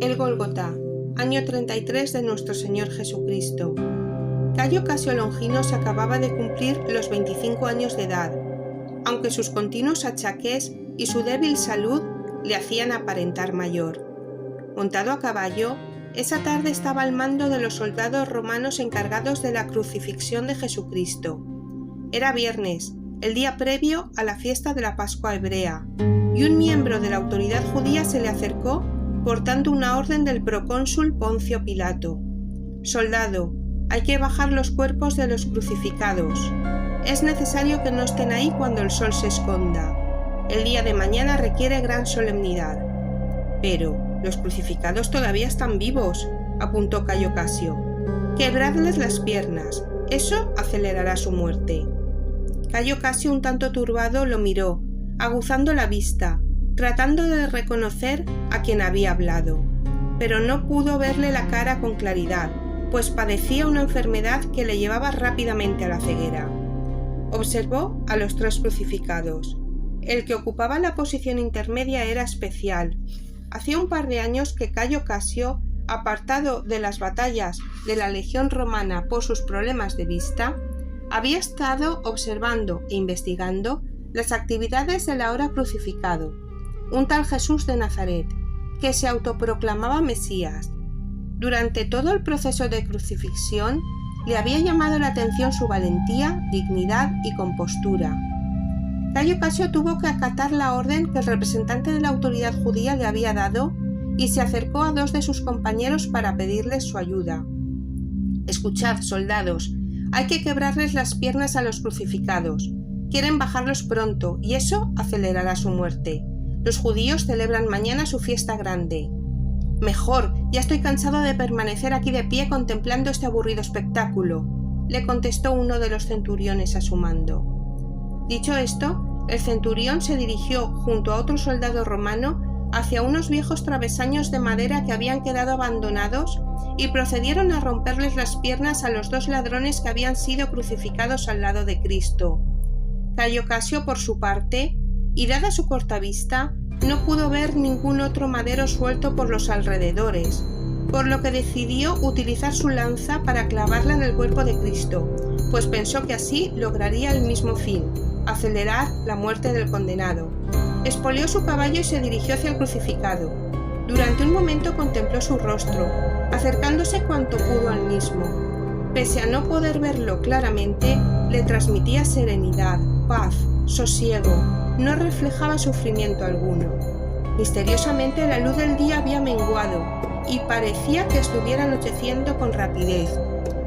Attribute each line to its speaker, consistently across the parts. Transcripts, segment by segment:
Speaker 1: El Gólgota, año 33 de nuestro Señor Jesucristo. Cayo Casio Longinos acababa de cumplir los 25 años de edad, aunque sus continuos achaques y su débil salud le hacían aparentar mayor. Montado a caballo, esa tarde estaba al mando de los soldados romanos encargados de la crucifixión de Jesucristo. Era viernes, el día previo a la fiesta de la Pascua hebrea, y un miembro de la autoridad judía se le acercó portando una orden del procónsul Poncio Pilato. «Soldado, hay que bajar los cuerpos de los crucificados. Es necesario que no estén ahí cuando el sol se esconda. El día de mañana requiere gran solemnidad». «Pero los crucificados todavía están vivos», apuntó Cayo Casio. «Quebradles las piernas, eso acelerará su muerte». Cayo Casio, un tanto turbado, lo miró, aguzando la vista, tratando de reconocer a quien había hablado, pero no pudo verle la cara con claridad, pues padecía una enfermedad que le llevaba rápidamente a la ceguera. Observó a los tres crucificados. El que ocupaba la posición intermedia era especial. Hacía un par de años que Cayo Casio, apartado de las batallas de la legión romana por sus problemas de vista, había estado observando e investigando las actividades del ahora crucificado, un tal Jesús de Nazaret, que se autoproclamaba Mesías. Durante todo el proceso de crucifixión le había llamado la atención su valentía, dignidad y compostura. Cayo Casio tuvo que acatar la orden que el representante de la autoridad judía le había dado y se acercó a dos de sus compañeros para pedirles su ayuda. «Escuchad, soldados, hay que quebrarles las piernas a los crucificados. Quieren bajarlos pronto y eso acelerará su muerte. Los judíos celebran mañana su fiesta grande». «Mejor, ya estoy cansado de permanecer aquí de pie contemplando este aburrido espectáculo», le contestó uno de los centuriones a su mando. Dicho esto, el centurión se dirigió junto a otro soldado romano hacia unos viejos travesaños de madera que habían quedado abandonados y procedieron a romperles las piernas a los dos ladrones que habían sido crucificados al lado de Cristo. Cayo Casio, por su parte, y dada su corta vista, no pudo ver ningún otro madero suelto por los alrededores, por lo que decidió utilizar su lanza para clavarla en el cuerpo de Cristo, pues pensó que así lograría el mismo fin, acelerar la muerte del condenado. Espolió su caballo y se dirigió hacia el crucificado. Durante un momento contempló su rostro, acercándose cuanto pudo al mismo. Pese a no poder verlo claramente, le transmitía serenidad, paz, sosiego. No reflejaba sufrimiento alguno. Misteriosamente la luz del día había menguado y parecía que estuviera anocheciendo con rapidez,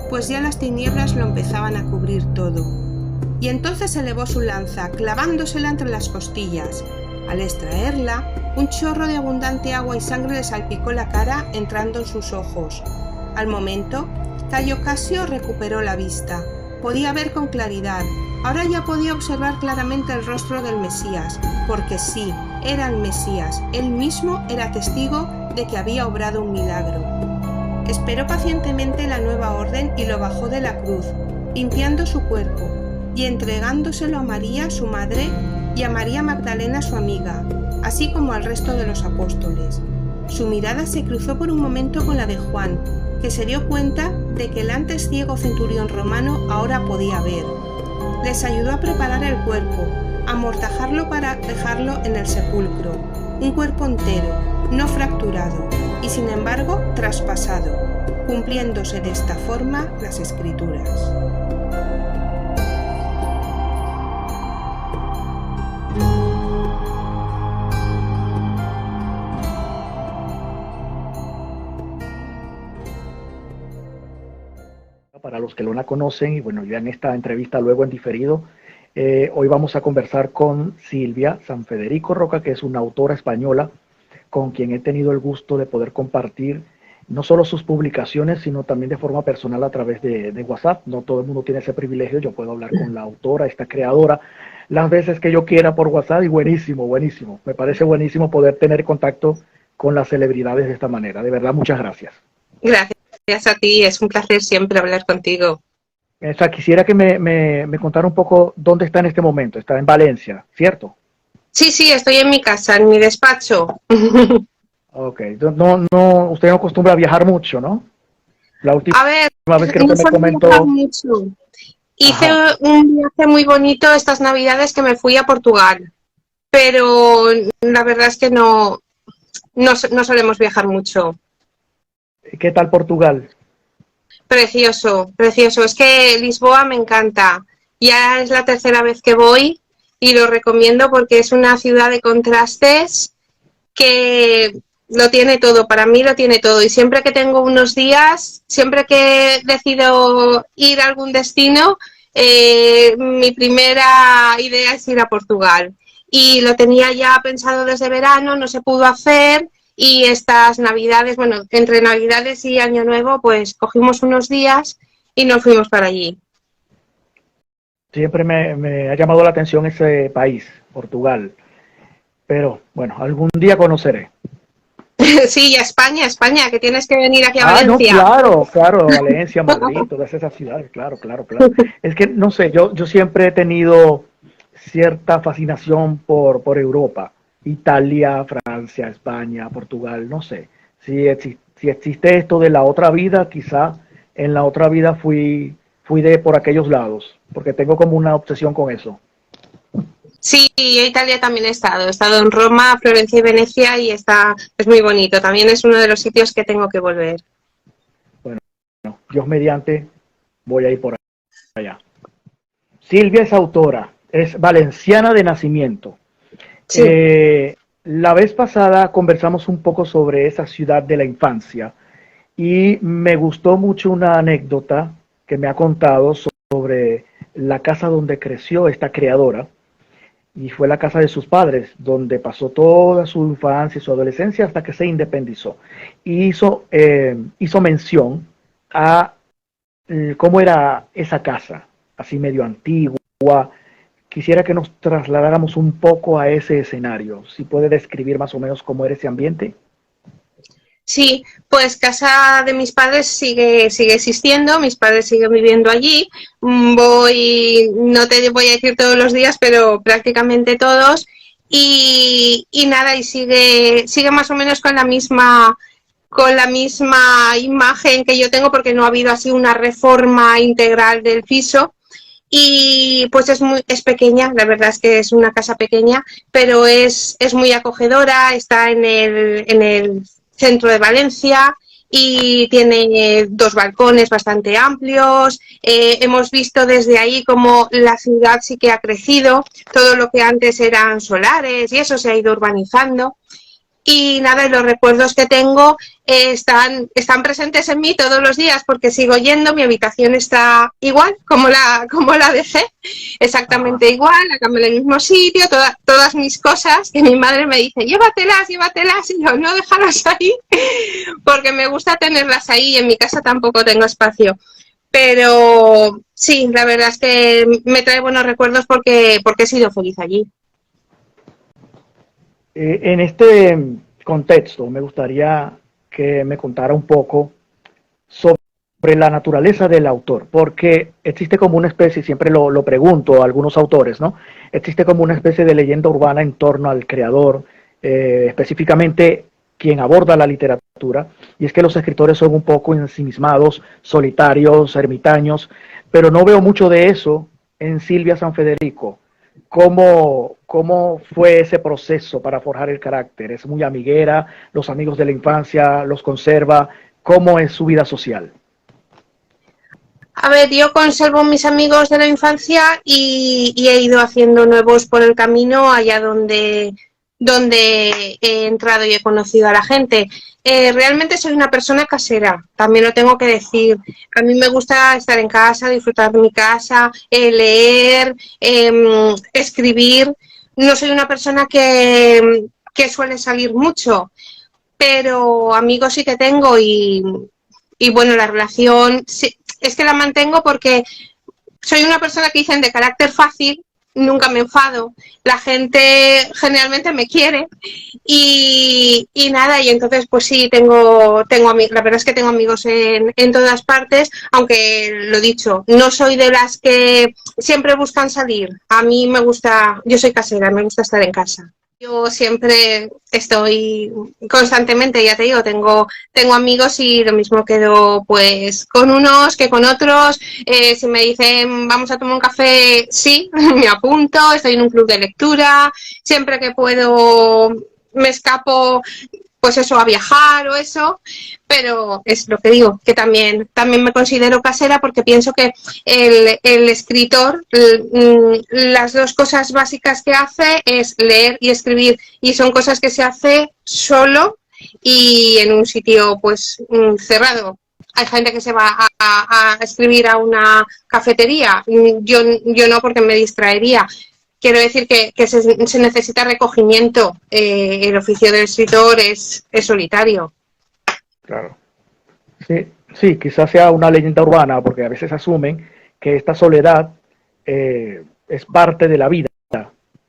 Speaker 1: pues ya las tinieblas lo empezaban a cubrir todo. Y entonces elevó su lanza, clavándosela entre las costillas. Al extraerla, un chorro de abundante agua y sangre le salpicó la cara, entrando en sus ojos. Al momento, Cayo Casio recuperó la vista. Podía ver con claridad. Ahora ya podía observar claramente el rostro del Mesías, porque sí, era el Mesías. Él mismo era testigo de que había obrado un milagro. Esperó pacientemente la nueva orden y lo bajó de la cruz, limpiando su cuerpo y entregándoselo a María, su madre, y a María Magdalena, su amiga, así como al resto de los apóstoles. Su mirada se cruzó por un momento con la de Juan, que se dio cuenta de que el antes ciego centurión romano ahora podía ver. Les ayudó a preparar el cuerpo, a amortajarlo para dejarlo en el sepulcro, un cuerpo entero, no fracturado, y sin embargo traspasado, cumpliéndose de esta forma las Escrituras.
Speaker 2: Para los que no la conocen, y bueno, ya en esta entrevista luego en diferido, hoy vamos a conversar con Silvia San Federico Roca, que es una autora española con quien he tenido el gusto de poder compartir no solo sus publicaciones, sino también de forma personal a través de WhatsApp. No todo el mundo tiene ese privilegio. Yo puedo hablar con la autora, esta creadora, las veces que yo quiera por WhatsApp, y buenísimo, buenísimo. Me parece buenísimo poder tener contacto con las celebridades de esta manera. De verdad, muchas gracias.
Speaker 1: Gracias a ti, es un placer siempre hablar contigo.
Speaker 2: Quisiera que me contara un poco dónde está en este momento. Está en Valencia, ¿cierto?
Speaker 1: Sí, estoy en mi casa, en mi despacho.
Speaker 2: Ok, usted no acostumbra a viajar mucho, ¿no? La última
Speaker 1: A ver,
Speaker 2: vez creo
Speaker 1: no
Speaker 2: que me
Speaker 1: suelo viajar
Speaker 2: comentó,
Speaker 1: mucho. Hice
Speaker 2: ajá,
Speaker 1: un viaje muy bonito estas Navidades que me fui a Portugal, pero la verdad es que no solemos viajar mucho.
Speaker 2: ¿qué tal Portugal?
Speaker 1: Precioso, precioso. Es que Lisboa me encanta. Ya es la tercera vez que voy y lo recomiendo porque es una ciudad de contrastes que lo tiene todo, para mí lo tiene todo. Y siempre que tengo unos días, siempre que decido ir a algún destino, mi primera idea es ir a Portugal. Y lo tenía ya pensado desde verano, no se pudo hacer. Y estas navidades, bueno, entre navidades y año nuevo, pues cogimos unos días y nos fuimos para allí.
Speaker 2: Siempre me ha llamado la atención ese país, Portugal, pero bueno, algún día conoceré.
Speaker 1: Sí, y a España, España, que tienes que venir aquí a
Speaker 2: Ah, no,
Speaker 1: Valencia.
Speaker 2: claro, claro, Valencia, Madrid, todas esas ciudades, claro, claro, claro. Es que, no sé, yo siempre he tenido cierta fascinación por Europa, Italia, Francia, España, Portugal, no sé. Si existe esto de la otra vida, quizá en la otra vida fui de por aquellos lados, porque tengo como una obsesión con eso.
Speaker 1: Sí, yo Italia también he estado en Roma, Florencia y Venecia y es muy bonito, también es uno de los sitios que tengo que volver.
Speaker 2: Bueno, Dios mediante, voy a ir por allá. Silvia es autora, es valenciana de nacimiento.
Speaker 1: Sí,
Speaker 2: Eh, la vez pasada conversamos un poco sobre esa ciudad de la infancia y me gustó mucho una anécdota que me ha contado sobre la casa donde creció esta creadora y fue la casa de sus padres, donde pasó toda su infancia y su adolescencia hasta que se independizó. Y hizo mención a cómo era esa casa, así medio antigua. Quisiera que nos trasladáramos un poco a ese escenario. Si puede describir más o menos cómo era ese ambiente.
Speaker 1: sí, pues casa de mis padres sigue existiendo, mis padres siguen viviendo allí. No te voy a decir todos los días, pero prácticamente todos. Y nada, y sigue más o menos con la misma imagen que yo tengo, porque no ha habido así una reforma integral del piso. Y pues es pequeña, la verdad es que es una casa pequeña, pero es muy acogedora, está en el centro de Valencia y tiene dos balcones bastante amplios. Hemos visto desde ahí cómo la ciudad sí que ha crecido, todo lo que antes eran solares y eso se ha ido urbanizando. Y nada, los recuerdos que tengo están presentes en mí todos los días porque sigo yendo, mi habitación está igual como la dejé,
Speaker 2: Ajá.
Speaker 1: exactamente igual, la cama en el mismo sitio, todas mis cosas, que mi madre me dice, llévatelas, llévatelas, y yo, no, déjalas ahí, porque me gusta tenerlas ahí y en mi casa tampoco tengo espacio. Pero sí, la verdad es que me trae buenos recuerdos porque he sido feliz allí.
Speaker 2: En este contexto, me gustaría que me contara un poco sobre la naturaleza del autor, porque existe como una especie, siempre lo pregunto a algunos autores, ¿no? Existe como una especie de leyenda urbana en torno al creador, específicamente quien aborda la literatura, y es que los escritores son un poco ensimismados, solitarios, ermitaños, pero no veo mucho de eso en Silvia San Federico. ¿Cómo fue ese proceso para forjar el carácter? ¿Es muy amiguera? ¿Los amigos de la infancia los conserva? ¿Cómo es su vida social?
Speaker 1: A ver, yo conservo mis amigos de la infancia y he ido haciendo nuevos por el camino allá donde he entrado y he conocido a la gente. Realmente soy una persona casera, también lo tengo que decir. A mí me gusta estar en casa, disfrutar de mi casa, leer, escribir. No soy una persona que suele salir mucho, pero amigos sí que tengo y bueno, la relación sí, es que la mantengo porque soy una persona que dicen de carácter fácil, nunca me enfado, la gente generalmente me quiere y nada, y entonces pues sí, la verdad es que tengo amigos en todas partes, aunque lo dicho, no soy de las que siempre buscan salir, a mí me gusta, yo soy casera, me gusta estar en casa.
Speaker 3: Yo siempre estoy constantemente, ya te digo, tengo amigos y lo mismo quedo pues con unos que con otros. Si me dicen vamos a tomar un café, sí, me apunto, estoy en un club de lectura, siempre que puedo me escapo pues eso, a viajar o eso, pero es lo que digo, que también me considero casera porque pienso que el escritor, las dos cosas básicas que hace es leer y escribir, y son cosas que se hace solo y en un sitio pues cerrado. Hay gente que se va a escribir a una cafetería, yo no, porque me distraería. Quiero decir que se necesita recogimiento. El oficio del escritor es solitario.
Speaker 2: Claro. Sí, sí, quizás sea una leyenda urbana, porque a veces asumen que esta soledad es parte de la vida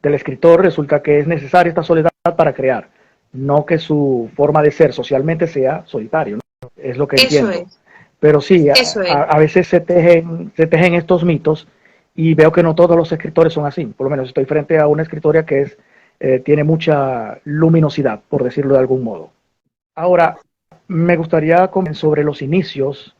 Speaker 2: del escritor. Resulta que es necesaria esta soledad para crear, no que su forma de ser socialmente sea solitario, ¿no? Es lo que entiendo.
Speaker 3: Eso es.
Speaker 2: Pero sí,
Speaker 3: Eso es.
Speaker 2: a veces se tejen estos mitos y veo que no todos los escritores son así. Por lo menos estoy frente a una escritora que tiene mucha luminosidad, por decirlo de algún modo. Ahora, me gustaría comentar sobre los inicios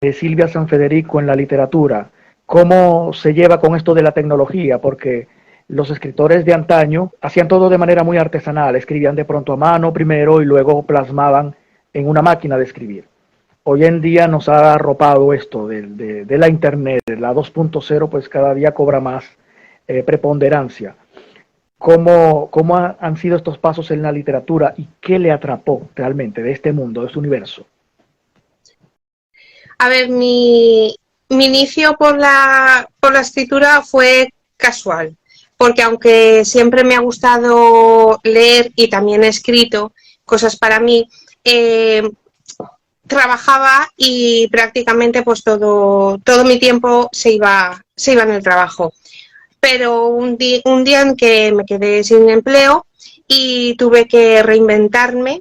Speaker 2: de Silvia Sanfederico en la literatura. ¿Cómo se lleva con esto de la tecnología? Porque los escritores de antaño hacían todo de manera muy artesanal, escribían de pronto a mano primero y luego plasmaban en una máquina de escribir. Hoy en día nos ha arropado esto de la internet, la 2.0, pues cada día cobra más preponderancia. ¿Cómo han sido estos pasos en la literatura y qué le atrapó realmente de este mundo, de este universo?
Speaker 3: A ver, mi inicio por la escritura fue casual, porque aunque siempre me ha gustado leer y también he escrito cosas para mí, trabajaba y prácticamente pues todo mi tiempo se iba en el trabajo. Pero un día en que me quedé sin empleo y tuve que reinventarme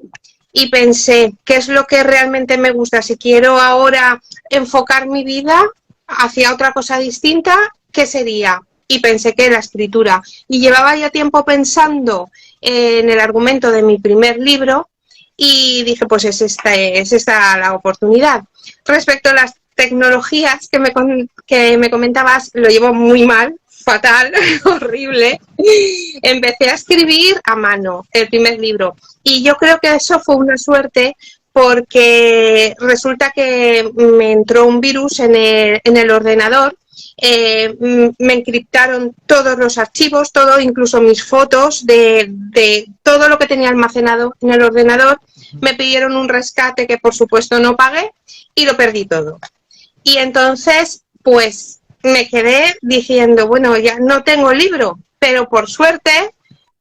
Speaker 3: y pensé, ¿qué es lo que realmente me gusta? Si quiero ahora enfocar mi vida hacia otra cosa distinta, ¿qué sería? Y pensé que la escritura. Y llevaba ya tiempo pensando en el argumento de mi primer libro y dije, pues es esta la oportunidad. Respecto a las tecnologías que me comentabas, lo llevo muy mal, fatal, horrible. Empecé a escribir a mano el primer libro y yo creo que eso fue una suerte porque resulta que me entró un virus en el ordenador. Me encriptaron todos los archivos, todo, incluso mis fotos de todo lo que tenía almacenado en el ordenador. Me pidieron un rescate que por supuesto no pagué y lo perdí todo. Y entonces pues me quedé diciendo, bueno, ya no tengo el libro, pero por suerte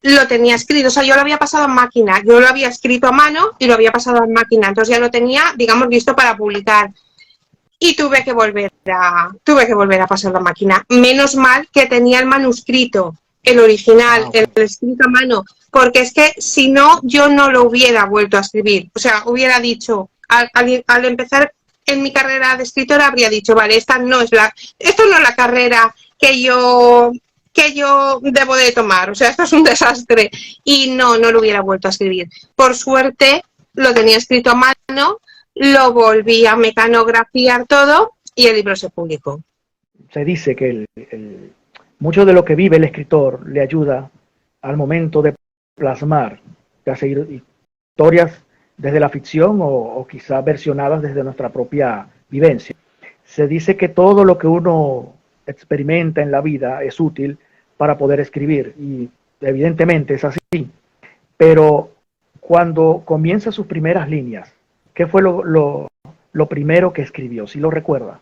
Speaker 3: lo tenía escrito. O sea, yo lo había pasado a máquina, yo lo había escrito a mano y lo había pasado a máquina, entonces ya lo tenía, digamos, listo para publicar. Y tuve que volver a pasar la máquina. Menos mal que tenía el manuscrito, el original, el escrito a mano, porque es que si no, yo no lo hubiera vuelto a escribir. O sea, hubiera dicho, al empezar en mi carrera de escritora, habría dicho, vale, esto no es la carrera que yo debo de tomar. O sea, esto es un desastre. Y no lo hubiera vuelto a escribir. Por suerte, lo tenía escrito a mano, lo volví a mecanografiar todo y el libro se publicó.
Speaker 2: Se dice que mucho de lo que vive el escritor le ayuda al momento de plasmar, de seguir historias desde la ficción o quizás versionadas desde nuestra propia vivencia. Se dice que todo lo que uno experimenta en la vida es útil para poder escribir y evidentemente es así, pero cuando comienza sus primeras líneas, ¿qué fue lo primero que escribió? ¿Sí lo recuerda?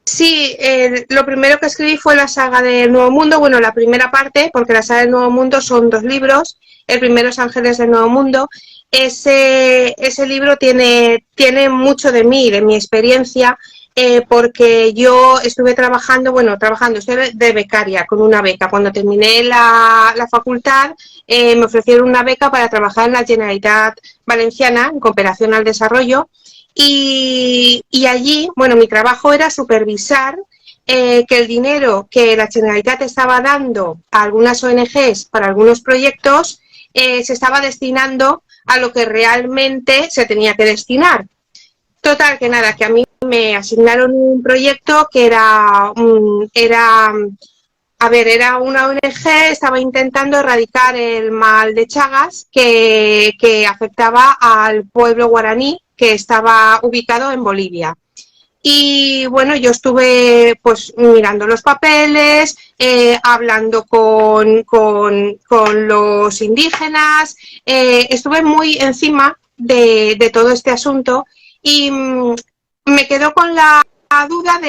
Speaker 3: Sí, lo primero que escribí fue la saga del Nuevo Mundo, bueno, la primera parte, porque la saga del Nuevo Mundo son 2 libros, el primero es Ángeles del Nuevo Mundo. Ese libro tiene mucho de mí, de mi experiencia, porque yo estuve estuve de becaria con una beca. Cuando terminé la facultad me ofrecieron una beca para trabajar en la Generalitat Valenciana, en cooperación al desarrollo, y allí, bueno, mi trabajo era supervisar que el dinero que la Generalitat estaba dando a algunas ONGs para algunos proyectos se estaba destinando a lo que realmente se tenía que destinar. Total, que nada, que a mí me asignaron un proyecto que era una ONG, estaba intentando erradicar el mal de Chagas que afectaba al pueblo guaraní que estaba ubicado en Bolivia. Y bueno, yo estuve pues mirando los papeles, hablando con los indígenas, estuve muy encima de todo este asunto y me quedo con la duda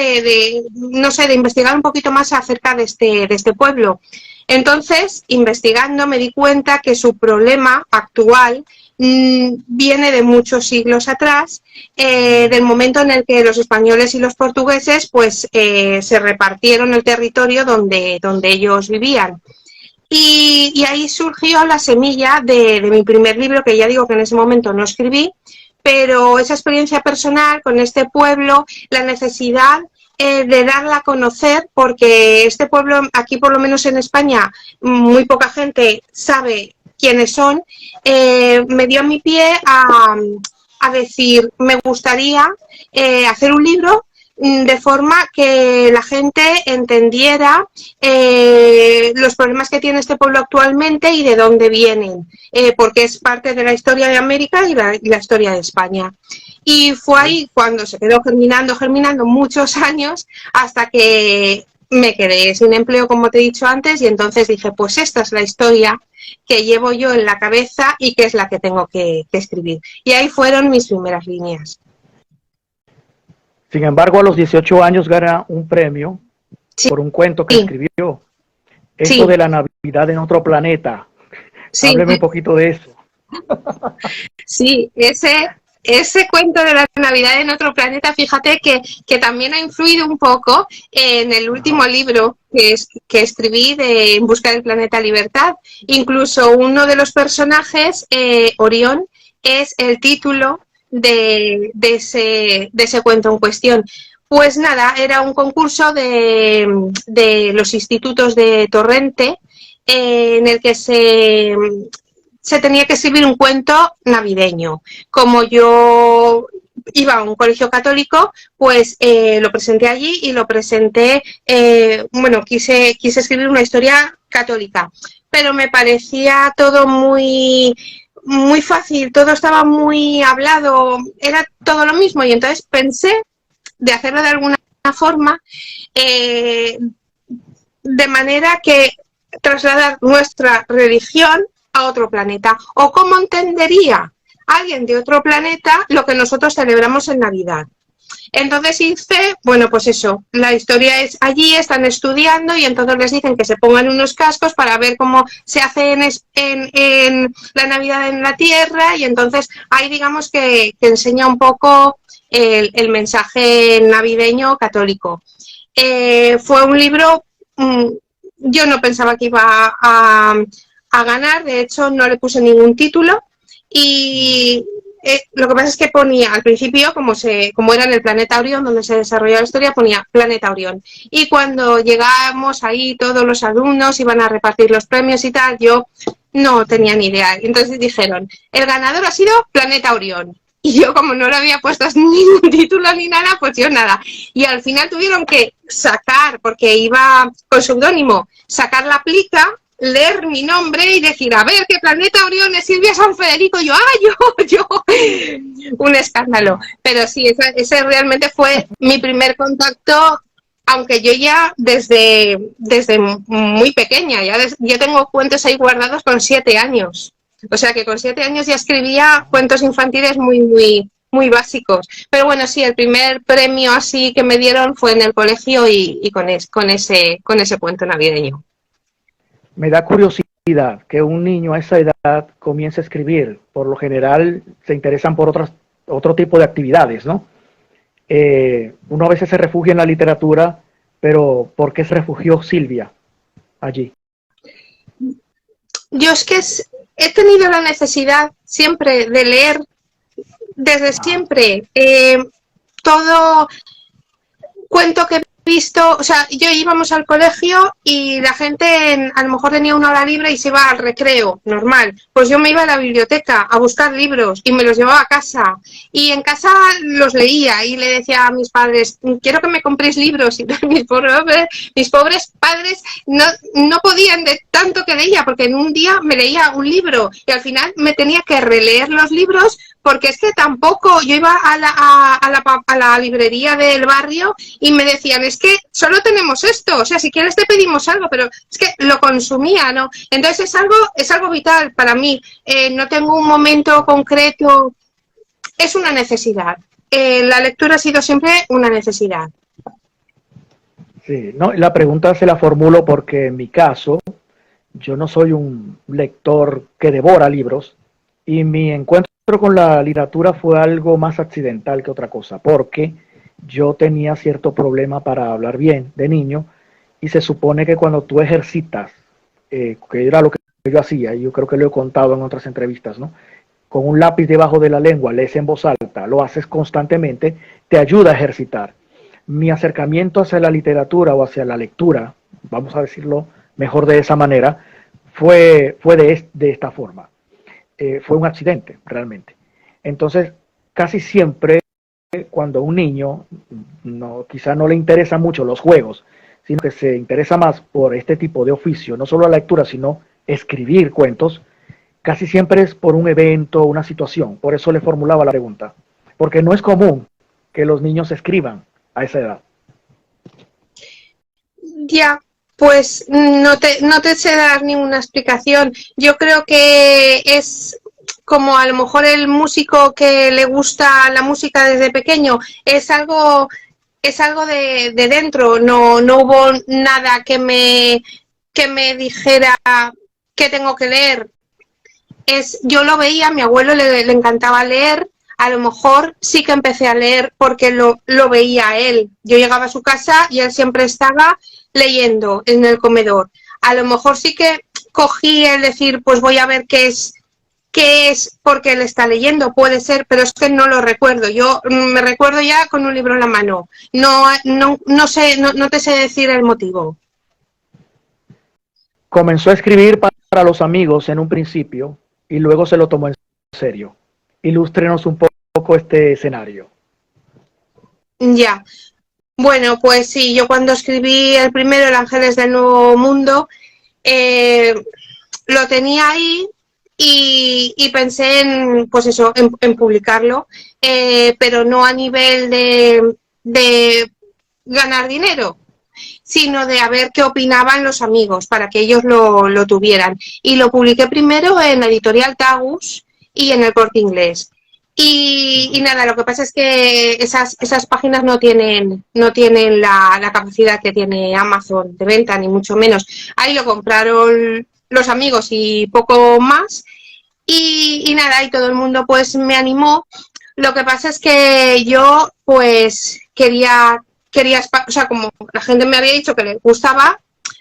Speaker 3: no sé, de investigar un poquito más acerca de este pueblo. Entonces, investigando, me di cuenta que su problema actual viene de muchos siglos atrás, del momento en el que los españoles y los portugueses pues se repartieron el territorio donde ellos vivían. Y ahí surgió la semilla de mi primer libro, que ya digo que en ese momento no escribí, pero esa experiencia personal con este pueblo, la necesidad de darla a conocer, porque este pueblo, aquí por lo menos en España, muy poca gente sabe quiénes son, me dio mi pie a decir, me gustaría hacer un libro de forma que la gente entendiera los problemas que tiene este pueblo actualmente y de dónde vienen, porque es parte de la historia de América y la historia de España. Y fue ahí cuando se quedó germinando muchos años, hasta que me quedé sin empleo, como te he dicho antes, y entonces dije, pues esta es la historia que llevo yo en la cabeza y que es la que tengo que escribir. Y ahí fueron mis primeras líneas.
Speaker 2: Sin embargo, a los 18 años gana un premio por un cuento que escribió. Eso de la Navidad en otro planeta. Hábleme un poquito de eso.
Speaker 3: Sí, ese cuento de la Navidad en otro planeta, fíjate que también ha influido un poco en el último libro que escribí de En busca del planeta Libertad. Incluso uno de los personajes, Orión, es el título de ese cuento en cuestión. Pues nada, era un concurso de los institutos de Torrente, en el que se tenía que escribir un cuento navideño. Como yo iba a un colegio católico, pues lo presenté allí y lo presenté, quise escribir una historia católica, pero me parecía todo muy fácil, todo estaba muy hablado, era todo lo mismo, y entonces pensé de hacerlo de alguna forma, de manera que trasladar nuestra religión a otro planeta, o cómo entendería alguien de otro planeta lo que nosotros celebramos en Navidad. Entonces hice, bueno, pues eso, la historia es allí, están estudiando y entonces les dicen que se pongan unos cascos para ver cómo se hace en la Navidad en la Tierra, y entonces ahí digamos que enseña un poco el mensaje navideño católico. Fue un libro, yo no pensaba que iba a ganar, de hecho no le puse ningún título, y lo que pasa es que ponía al principio, como era en el planeta Orión donde se desarrolló la historia, ponía Planeta Orión, y cuando llegamos ahí todos los alumnos iban a repartir los premios y tal, yo no tenía ni idea, entonces dijeron, el ganador ha sido Planeta Orión, y yo como no le había puesto ningún título ni nada, pues yo nada, y al final tuvieron que sacar, porque iba con seudónimo, sacar la plica, leer mi nombre y decir, a ver, ¿qué planeta Orión es Silvia San Federico? Yo, yo, un escándalo. Pero sí, ese realmente fue mi primer contacto, aunque yo ya desde muy pequeña, ya tengo cuentos ahí guardados con 7 años. O sea que con 7 años ya escribía cuentos infantiles muy básicos. Pero bueno, sí, el primer premio así que me dieron fue en el colegio y con ese cuento navideño.
Speaker 2: Me da curiosidad que un niño a esa edad comience a escribir. Por lo general se interesan por otro tipo de actividades, ¿no? Uno a veces se refugia en la literatura, pero ¿por qué se refugió Silvia allí?
Speaker 3: Yo es que he tenido la necesidad siempre de leer, desde siempre, todo cuento que visto, o sea, yo íbamos al colegio y la gente a lo mejor tenía una hora libre y se iba al recreo, normal. Pues yo me iba a la biblioteca a buscar libros y me los llevaba a casa. Y en casa los leía y le decía a mis padres, quiero que me compréis libros. Y mis pobres padres no podían de tanto que leía, porque en un día me leía un libro y al final me tenía que releer los libros, porque es que tampoco, yo iba a la librería del barrio y me decían, es que solo tenemos esto, o sea, si quieres te pedimos algo, pero es que lo consumía, ¿no? Entonces es algo vital para mí. No tengo un momento concreto, es una necesidad. La lectura ha sido siempre una necesidad.
Speaker 2: Sí, no, la pregunta se la formulo porque en mi caso, yo no soy un lector que devora libros y mi encuentro con la literatura fue algo más accidental que otra cosa, porque yo tenía cierto problema para hablar bien de niño y se supone que cuando tú ejercitas, que era lo que yo hacía, y yo creo que lo he contado en otras entrevistas, ¿no? Con un lápiz debajo de la lengua, lees en voz alta, lo haces constantemente, te ayuda a ejercitar. Mi acercamiento hacia la literatura o hacia la lectura, vamos a decirlo mejor de esa manera, fue de esta forma. Fue un accidente, realmente. Entonces, casi siempre, cuando a un niño quizá no le interesan mucho los juegos, sino que se interesa más por este tipo de oficio, no solo la lectura, sino escribir cuentos, casi siempre es por un evento, una situación. Por eso le formulaba la pregunta. Porque no es común que los niños escriban a esa edad.
Speaker 3: Ya, pues no te sé dar ninguna explicación. Yo creo que es como a lo mejor el músico que le gusta la música desde pequeño, es algo de dentro. No hubo nada que me dijera que tengo que leer. Yo lo veía, a mi abuelo le encantaba leer. A lo mejor sí que empecé a leer porque lo veía a él. Yo llegaba a su casa y él siempre estaba leyendo en el comedor. A lo mejor sí que cogí el decir, pues voy a ver qué es porque él está leyendo, puede ser, pero es que no lo recuerdo. Yo me recuerdo ya con un libro en la mano. No sé, no te sé decir el motivo.
Speaker 2: Comenzó a escribir para los amigos en un principio y luego se lo tomó en serio. Ilústrenos un poco este escenario.
Speaker 3: Ya. Bueno, pues sí, yo cuando escribí el primero, El Ángeles del Nuevo Mundo, lo tenía ahí y pensé en, pues eso, en publicarlo, pero no a nivel de ganar dinero, sino de a ver qué opinaban los amigos para que ellos lo tuvieran. Y lo publiqué primero en la editorial Tagus y en el Corte Inglés. Y nada, lo que pasa es que esas páginas no tienen la capacidad que tiene Amazon de venta, ni mucho menos. Ahí lo compraron los amigos y poco más. Y nada, y todo el mundo pues me animó. Lo que pasa es que yo pues quería, o sea, como la gente me había dicho que le gustaba,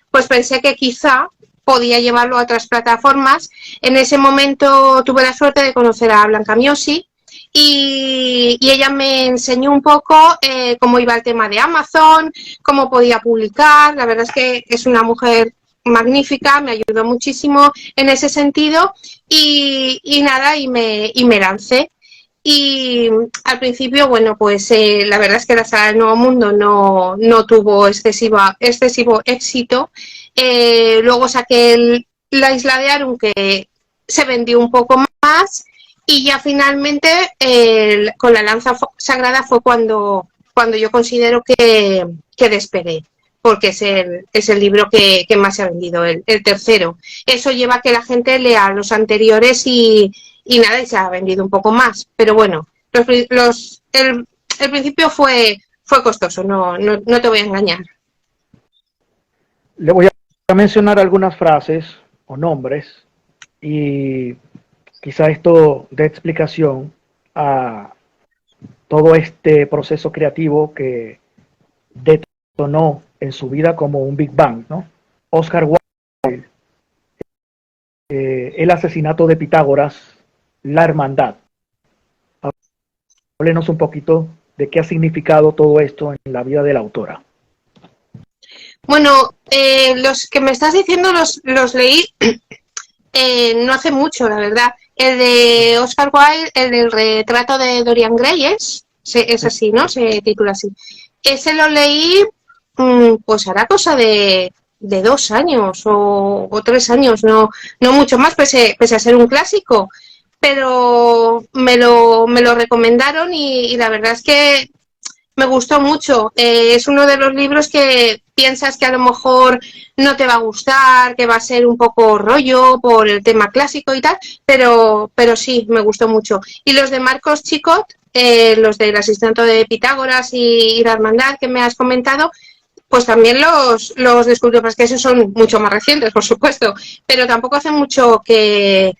Speaker 3: pues pensé que quizá podía llevarlo a otras plataformas. En ese momento tuve la suerte de conocer a Blanca Miosi y ella me enseñó un poco cómo iba el tema de Amazon, cómo podía publicar. La verdad es que es una mujer magnífica, me ayudó muchísimo en ese sentido y nada, y me lancé. Y al principio, bueno, pues la verdad es que la Saga del Nuevo Mundo no tuvo excesivo éxito. Luego saqué La Isla de Arun, que se vendió un poco más, y ya finalmente con La Lanza Sagrada fue cuando yo considero que despegué, porque es el libro que más se ha vendido, el tercero. Eso lleva a que la gente lea los anteriores y nada, y se ha vendido un poco más. Pero bueno, el principio fue costoso, no te voy a engañar.
Speaker 2: Le voy a mencionar algunas frases o nombres y quizá esto dé explicación a todo este proceso creativo que detonó en su vida como un Big Bang, ¿no? Oscar Wilde, El asesinato de Pitágoras, La hermandad. Háblenos un poquito de qué ha significado todo esto en la vida de la autora.
Speaker 3: Bueno, los que me estás diciendo los leí no hace mucho, la verdad. El de Oscar Wilde, el del retrato de Dorian Gray, es así, ¿no? Se titula así. Ese lo leí, pues hará cosa de 2 años o 3 años, no mucho más, pese a ser un clásico. Pero me lo recomendaron y la verdad es que me gustó mucho. Es uno de los libros que piensas que a lo mejor no te va a gustar, que va a ser un poco rollo por el tema clásico y tal, pero sí, me gustó mucho. Y los de Marcos Chicot, los del asistente de Pitágoras y la hermandad que me has comentado, pues también los descubrí, que esos son mucho más recientes, por supuesto, pero tampoco hace mucho que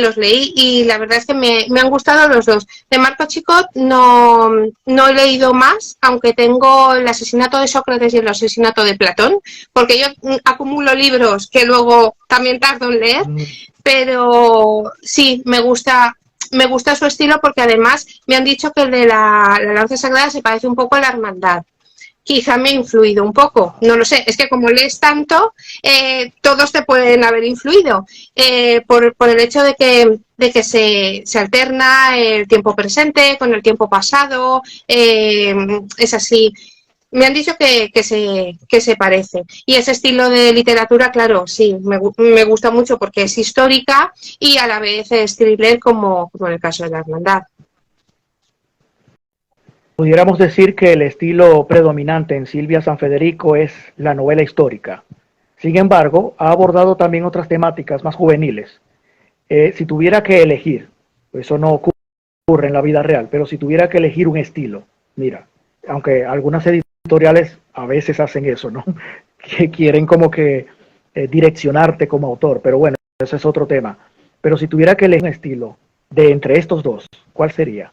Speaker 3: los leí y la verdad es que me han gustado los dos. De Marco Chicot no he leído más, aunque tengo el asesinato de Sócrates y el asesinato de Platón, porque yo acumulo libros que luego también tardo en leer, pero sí, me gusta su estilo porque además me han dicho que el de la lanza sagrada se parece un poco a la hermandad. Quizá me ha influido un poco, no lo sé, es que como lees tanto, todos te pueden haber influido, por el hecho de que se alterna el tiempo presente con el tiempo pasado, es así. Me han dicho que se parece. Y ese estilo de literatura, claro, sí, me gusta mucho porque es histórica y a la vez es thriller como en el caso de la hermandad.
Speaker 2: Pudiéramos decir que el estilo predominante en Silvia Sanfederico es la novela histórica. Sin embargo, ha abordado también otras temáticas más juveniles. Si tuviera que elegir, eso no ocurre en la vida real, pero si tuviera que elegir un estilo, mira, aunque algunas editoriales a veces hacen eso, ¿no? Que quieren como que direccionarte como autor, pero bueno, ese es otro tema. Pero si tuviera que elegir un estilo de entre estos dos, ¿cuál sería?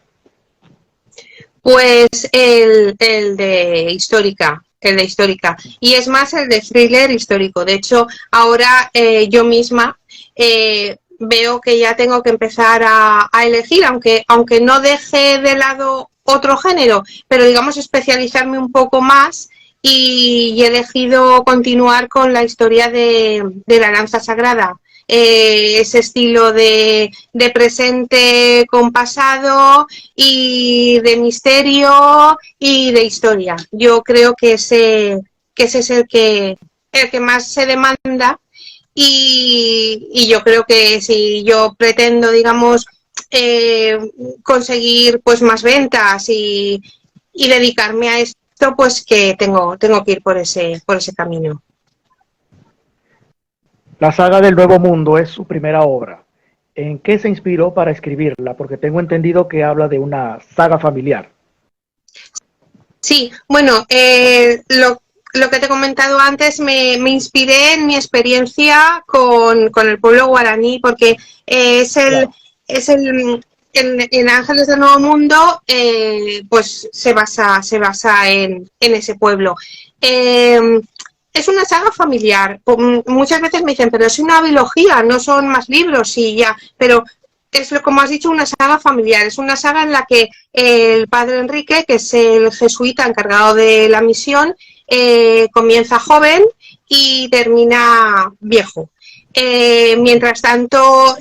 Speaker 3: Pues el de histórica, y es más el de thriller histórico. De hecho, ahora yo misma veo que ya tengo que empezar a elegir, aunque no deje de lado otro género, pero digamos especializarme un poco más y he elegido continuar con la historia de la lanza sagrada. Ese estilo de presente con pasado y de misterio y de historia. Yo creo que ese es el que más se demanda y yo creo que si yo pretendo, digamos, conseguir pues más ventas y dedicarme a esto, pues que tengo que ir por ese camino.
Speaker 2: La saga del Nuevo Mundo es su primera obra. ¿En qué se inspiró para escribirla? Porque tengo entendido que habla de una saga familiar.
Speaker 3: Sí, bueno, lo que te he comentado antes, me inspiré en mi experiencia con el pueblo guaraní, porque claro. En Ángeles del Nuevo Mundo, pues se basa en ese pueblo. Es una saga familiar. Muchas veces me dicen, pero es una biología, no son más libros y ya. Pero es, como has dicho, una saga familiar. Es una saga en la que el padre Enrique, que es el jesuita encargado de la misión, comienza joven y termina viejo. Mientras tanto,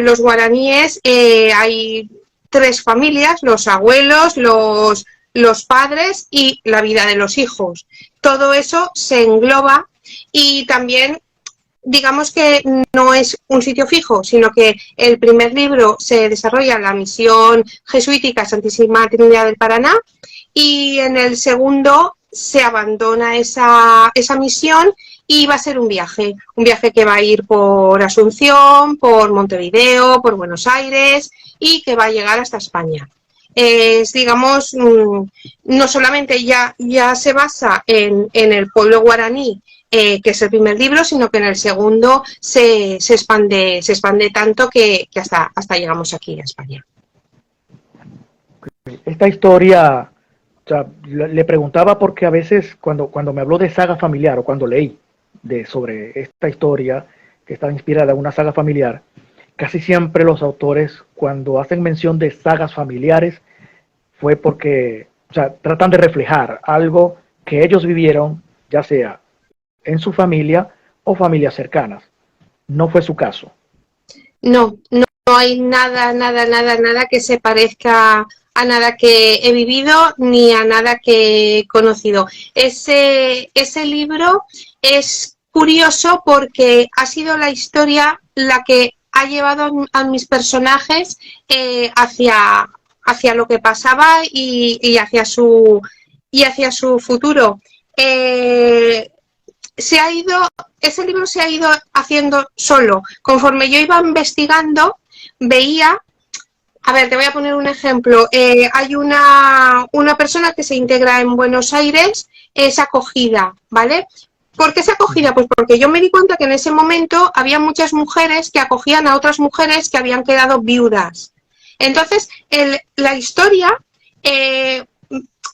Speaker 3: los guaraníes, hay 3 familias, los abuelos, los padres y la vida de los hijos. Todo eso se engloba y también digamos que no es un sitio fijo, sino que el primer libro se desarrolla en la misión jesuítica Santísima Trinidad del Paraná y en el segundo se abandona esa misión y va a ser un viaje que va a ir por Asunción, por Montevideo, por Buenos Aires y que va a llegar hasta España. Digamos, no solamente ya se basa en el pueblo guaraní, que es el primer libro, sino que en el segundo se expande tanto que hasta llegamos aquí a España.
Speaker 2: Esta historia, o sea, le preguntaba porque a veces cuando me habló de saga familiar o cuando leí sobre esta historia que estaba inspirada en una saga familiar, casi siempre los autores cuando hacen mención de sagas familiares fue porque, o sea, tratan de reflejar algo que ellos vivieron, ya sea en su familia o familias cercanas. No fue su caso.
Speaker 3: No, no hay nada que se parezca a nada que he vivido ni a nada que he conocido. Ese libro es curioso porque ha sido la historia la que ha llevado a mis personajes hacia lo que pasaba y hacia su futuro. Ese libro se ha ido haciendo solo. Conforme yo iba investigando, veía, a ver, te voy a poner un ejemplo. Hay una persona que se integra en Buenos Aires, es acogida, ¿vale? ¿Por qué es acogida? Pues porque yo me di cuenta que en ese momento había muchas mujeres que acogían a otras mujeres que habían quedado viudas. Entonces, la historia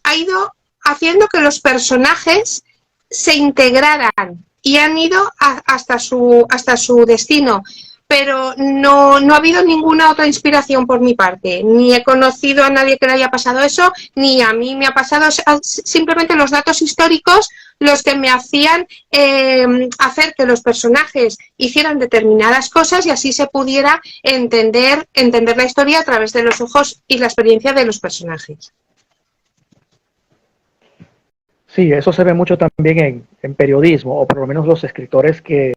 Speaker 3: ha ido haciendo que los personajes se integraran y han ido hasta su destino, pero no ha habido ninguna otra inspiración por mi parte, ni he conocido a nadie que le haya pasado eso, ni a mí me ha pasado, simplemente los datos históricos los que me hacían hacer que los personajes hicieran determinadas cosas y así se pudiera entender la historia a través de los ojos y la experiencia de los personajes.
Speaker 2: Sí, eso se ve mucho también en periodismo, o por lo menos los escritores que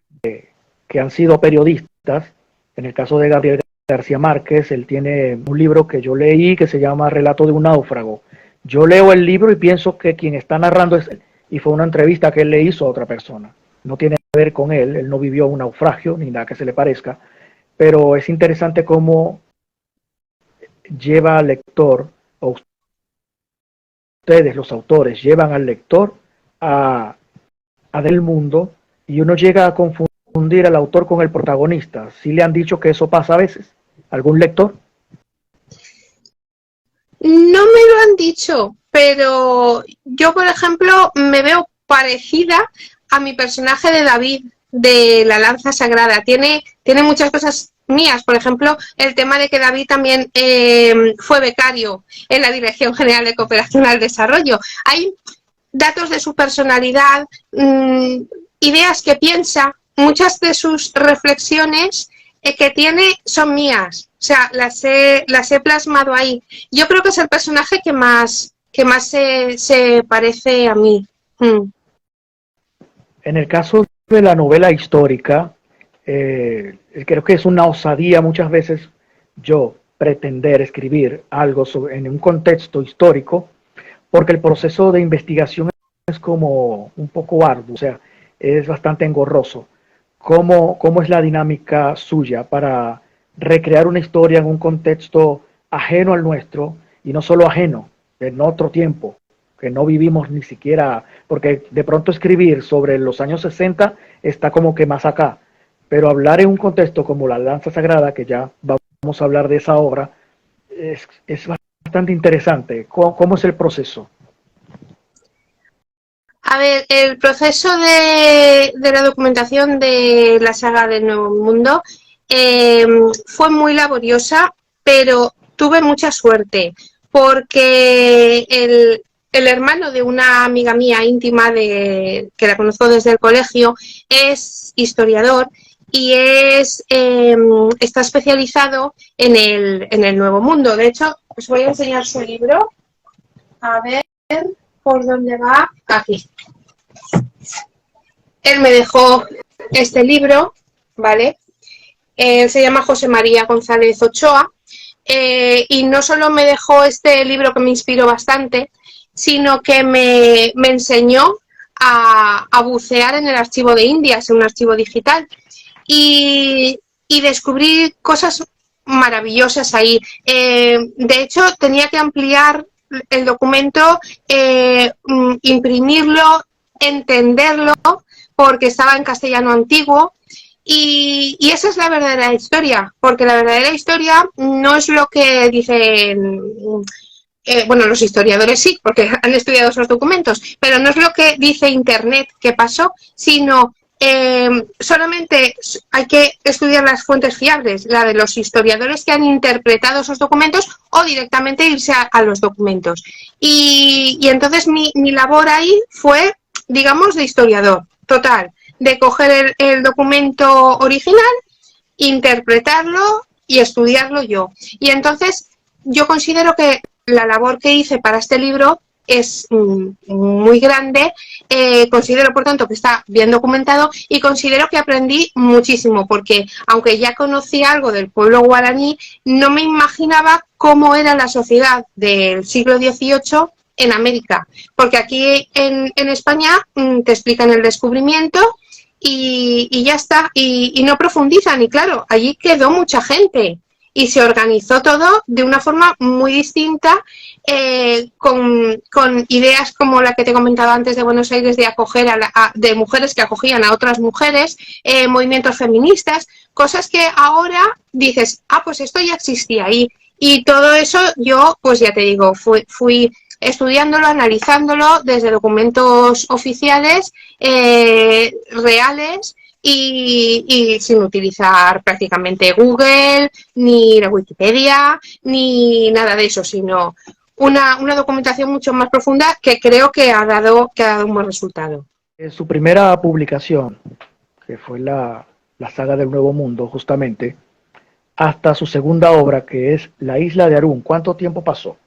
Speaker 2: han sido periodistas. En el caso de Gabriel García Márquez, él tiene un libro que yo leí que se llama Relato de un náufrago. Yo leo el libro y pienso que quien está narrando es él, y fue una entrevista que él le hizo a otra persona. No tiene que ver con él no vivió un naufragio, ni nada que se le parezca, pero es interesante cómo lleva al lector, o ustedes, los autores, llevan al lector a del mundo, y uno llega a confundir al autor con el protagonista. ¿Sí le han dicho que eso pasa a veces? ¿Algún lector?
Speaker 3: No me lo han dicho, pero yo, por ejemplo, me veo parecida a mi personaje de David, de La Lanza Sagrada. Tiene muchas cosas mías, por ejemplo, el tema de que David también fue becario en la Dirección General de Cooperación al Desarrollo. Hay datos de su personalidad, ideas que piensa, muchas de sus reflexiones que tiene son mías, o sea, las he plasmado ahí. Yo creo que es el personaje que más se parece a mí.
Speaker 2: En el caso de la novela histórica, creo que es una osadía muchas veces yo pretender escribir algo en un contexto histórico, porque el proceso de investigación es como un poco arduo, o sea, es bastante engorroso. ¿Cómo es la dinámica suya para recrear una historia en un contexto ajeno al nuestro, y no solo ajeno, en otro tiempo, que no vivimos ni siquiera, porque de pronto escribir sobre los años 60 está como que más acá, pero hablar en un contexto como La Lanza Sagrada, que ya vamos a hablar de esa obra, es bastante interesante. ¿Cómo es el proceso?
Speaker 3: A ver, el proceso de la documentación de la saga del Nuevo Mundo fue muy laboriosa, pero tuve mucha suerte, porque el hermano de una amiga mía íntima, que la conozco desde el colegio, es historiador y está especializado en el Nuevo Mundo. De hecho, os voy a enseñar su libro. A ver por dónde va. Aquí. Él me dejó este libro, ¿vale? Se llama José María González Ochoa, y no solo me dejó este libro que me inspiró bastante, sino que me enseñó a bucear en el archivo de Indias, en un archivo digital, y descubrí cosas maravillosas ahí. De hecho, tenía que ampliar el documento, imprimirlo, entenderlo, porque estaba en castellano antiguo, y esa es la verdadera historia, porque la verdadera historia no es lo que dicen, bueno, los historiadores sí, porque han estudiado esos documentos, pero no es lo que dice Internet que pasó, sino solamente hay que estudiar las fuentes fiables, la de los historiadores que han interpretado esos documentos, o directamente irse a los documentos. Y entonces mi labor ahí fue, digamos, de historiador, total de coger el documento original, interpretarlo y estudiarlo yo. Y entonces yo considero que la labor que hice para este libro es muy grande, considero por tanto que está bien documentado y considero que aprendí muchísimo porque aunque ya conocía algo del pueblo guaraní, no me imaginaba cómo era la sociedad del siglo XVIII en América, porque aquí en España te explican el descubrimiento y ya está, y no profundizan, y claro, allí quedó mucha gente y se organizó todo de una forma muy distinta, con ideas como la que te comentaba antes de Buenos Aires, de acoger de mujeres que acogían a otras mujeres, movimientos feministas, cosas que ahora dices, pues esto ya existía ahí. Y todo eso yo, pues ya te digo, fui estudiándolo, analizándolo desde documentos oficiales, reales, y sin utilizar prácticamente Google, ni la Wikipedia, ni nada de eso, sino una documentación mucho más profunda que creo que ha dado un buen resultado.
Speaker 2: Su primera publicación, que fue la saga del Nuevo Mundo, justamente, hasta su segunda obra, que es La Isla de Arum, ¿cuánto tiempo pasó?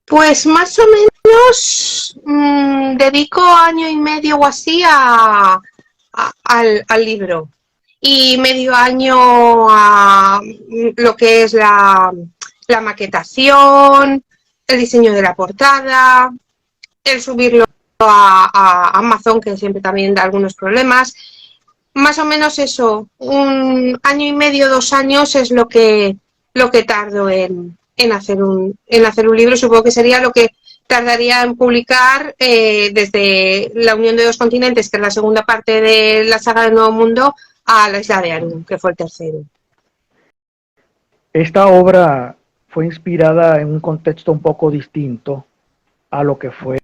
Speaker 3: Pues más o menos dedico año y medio o así al libro, y medio año a lo que es la maquetación, el diseño de la portada, el subirlo a Amazon, que siempre también da algunos problemas. Más o menos eso, un año y medio, 2 años es lo que tardo en hacer un libro. Supongo que sería lo que tardaría en publicar desde La Unión de Dos Continentes, que es la segunda parte de la saga del Nuevo Mundo, a La Isla de Arum, que fue el tercero.
Speaker 2: Esta obra fue inspirada en un contexto un poco distinto a lo que fue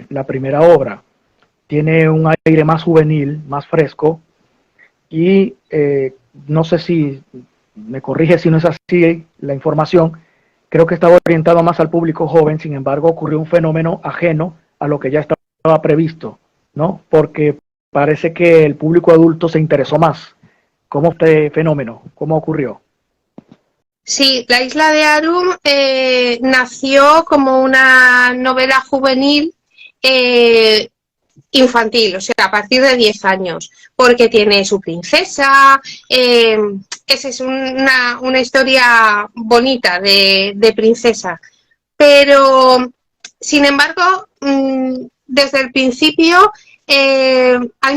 Speaker 2: la primera obra. Tiene un aire más juvenil, más fresco, y no sé si me corrige si no es así la información, creo que estaba orientado más al público joven. Sin embargo, ocurrió un fenómeno ajeno a lo que ya estaba previsto, ¿no? Porque parece que el público adulto se interesó más. ¿Cómo este fenómeno? ¿Cómo ocurrió?
Speaker 3: Sí, La Isla de Arum nació como una novela juvenil infantil, o sea, a partir de 10 años, porque tiene su princesa, esa es una historia bonita de princesa, pero sin embargo, desde el principio hay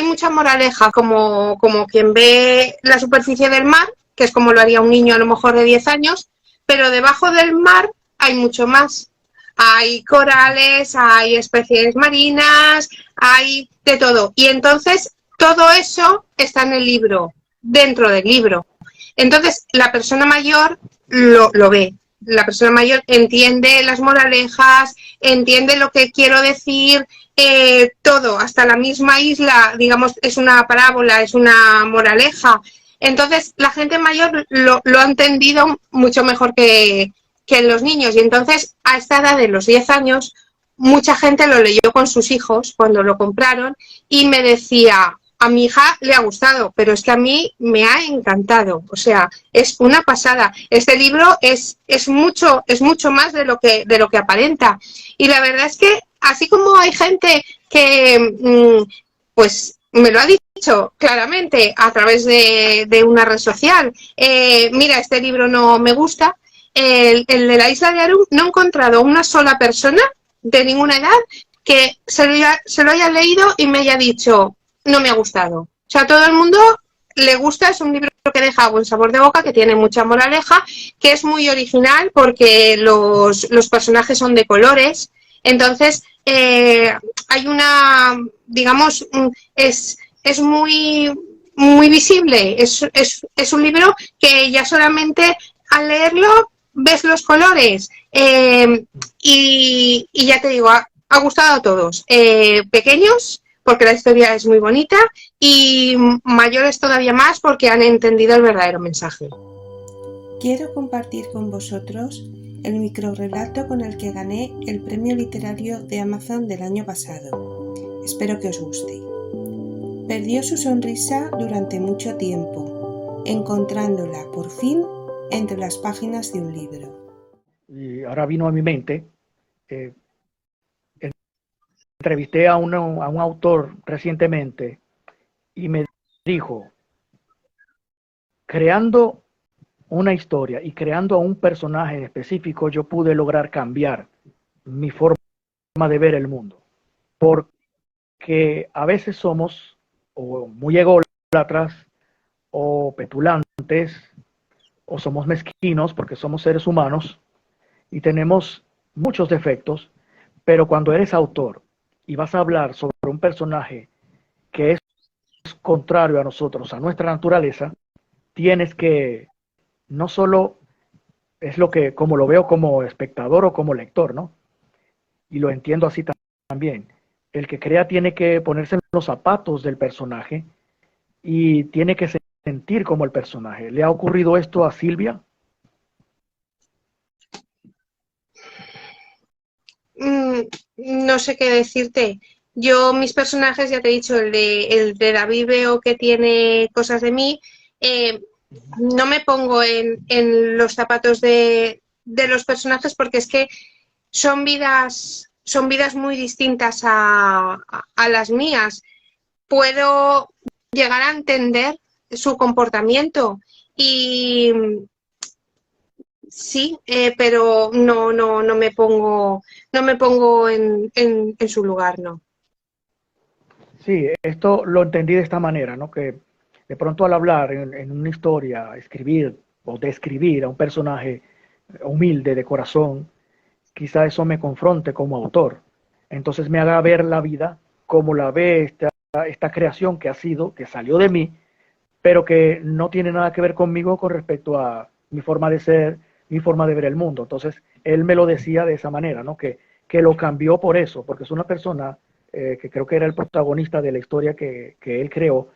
Speaker 3: mucha moraleja, como quien ve la superficie del mar, que es como lo haría un niño a lo mejor de 10 años, pero debajo del mar hay mucho más. Hay corales, hay especies marinas, hay de todo. Y entonces todo eso está en el libro, dentro del libro. Entonces la persona mayor lo ve. La persona mayor entiende las moralejas, entiende lo que quiero decir, todo, hasta la misma isla, digamos, es una parábola, es una moraleja. Entonces la gente mayor lo ha entendido mucho mejor que los niños, y entonces a esta edad de los 10 años mucha gente lo leyó con sus hijos cuando lo compraron y me decía, a mi hija le ha gustado, pero es que a mí me ha encantado, o sea, es una pasada. Este libro es mucho más de lo que aparenta, y la verdad es que así como hay gente que pues me lo ha dicho claramente a través de una red social, mira, este libro no me gusta, el de La Isla de Arum, no he encontrado una sola persona de ninguna edad que se lo haya leído y me haya dicho, no me ha gustado. O sea, todo el mundo le gusta, es un libro que deja buen sabor de boca, que tiene mucha moraleja, que es muy original porque los personajes son de colores. Entonces, hay una, digamos, es muy visible, es un libro que ya solamente al leerlo ves los colores, y ya te digo, ha gustado a todos, pequeños porque la historia es muy bonita, y mayores todavía más porque han entendido el verdadero mensaje.
Speaker 1: Quiero compartir con vosotros el microrrelato con el que gané el premio literario de Amazon del año pasado. Espero que os guste. Perdió su sonrisa durante mucho tiempo, encontrándola por fin entre las páginas de un libro.
Speaker 2: Y ahora vino a mi mente, entrevisté a un autor recientemente y me dijo, creando una historia y creando a un personaje en específico, yo pude lograr cambiar mi forma de ver el mundo. Porque a veces somos o muy ególatras o petulantes o somos mezquinos porque somos seres humanos y tenemos muchos defectos, pero cuando eres autor y vas a hablar sobre un personaje que es contrario a nosotros, a nuestra naturaleza, tienes que no solo es lo que, como lo veo como espectador o como lector, ¿no? Y lo entiendo así también. El que crea tiene que ponerse en los zapatos del personaje y tiene que sentir como el personaje. ¿Le ha ocurrido esto a Silvia?
Speaker 3: No sé qué decirte. Yo, mis personajes, ya te he dicho, el de David veo que tiene cosas de mí. No me pongo en los zapatos de los personajes porque es que son vidas muy distintas a las mías. Puedo llegar a entender su comportamiento y sí, pero no me pongo en su lugar, no.
Speaker 2: Sí, esto lo entendí de esta manera, ¿no? Que de pronto al hablar en una historia, escribir o describir a un personaje humilde de corazón, quizá eso me confronte como autor. Entonces me haga ver la vida como la ve esta creación que ha sido, que salió de mí, pero que no tiene nada que ver conmigo con respecto a mi forma de ser, mi forma de ver el mundo. Entonces, él me lo decía de esa manera, ¿no? Que lo cambió por eso, porque es una persona que creo que era el protagonista de la historia que él creó,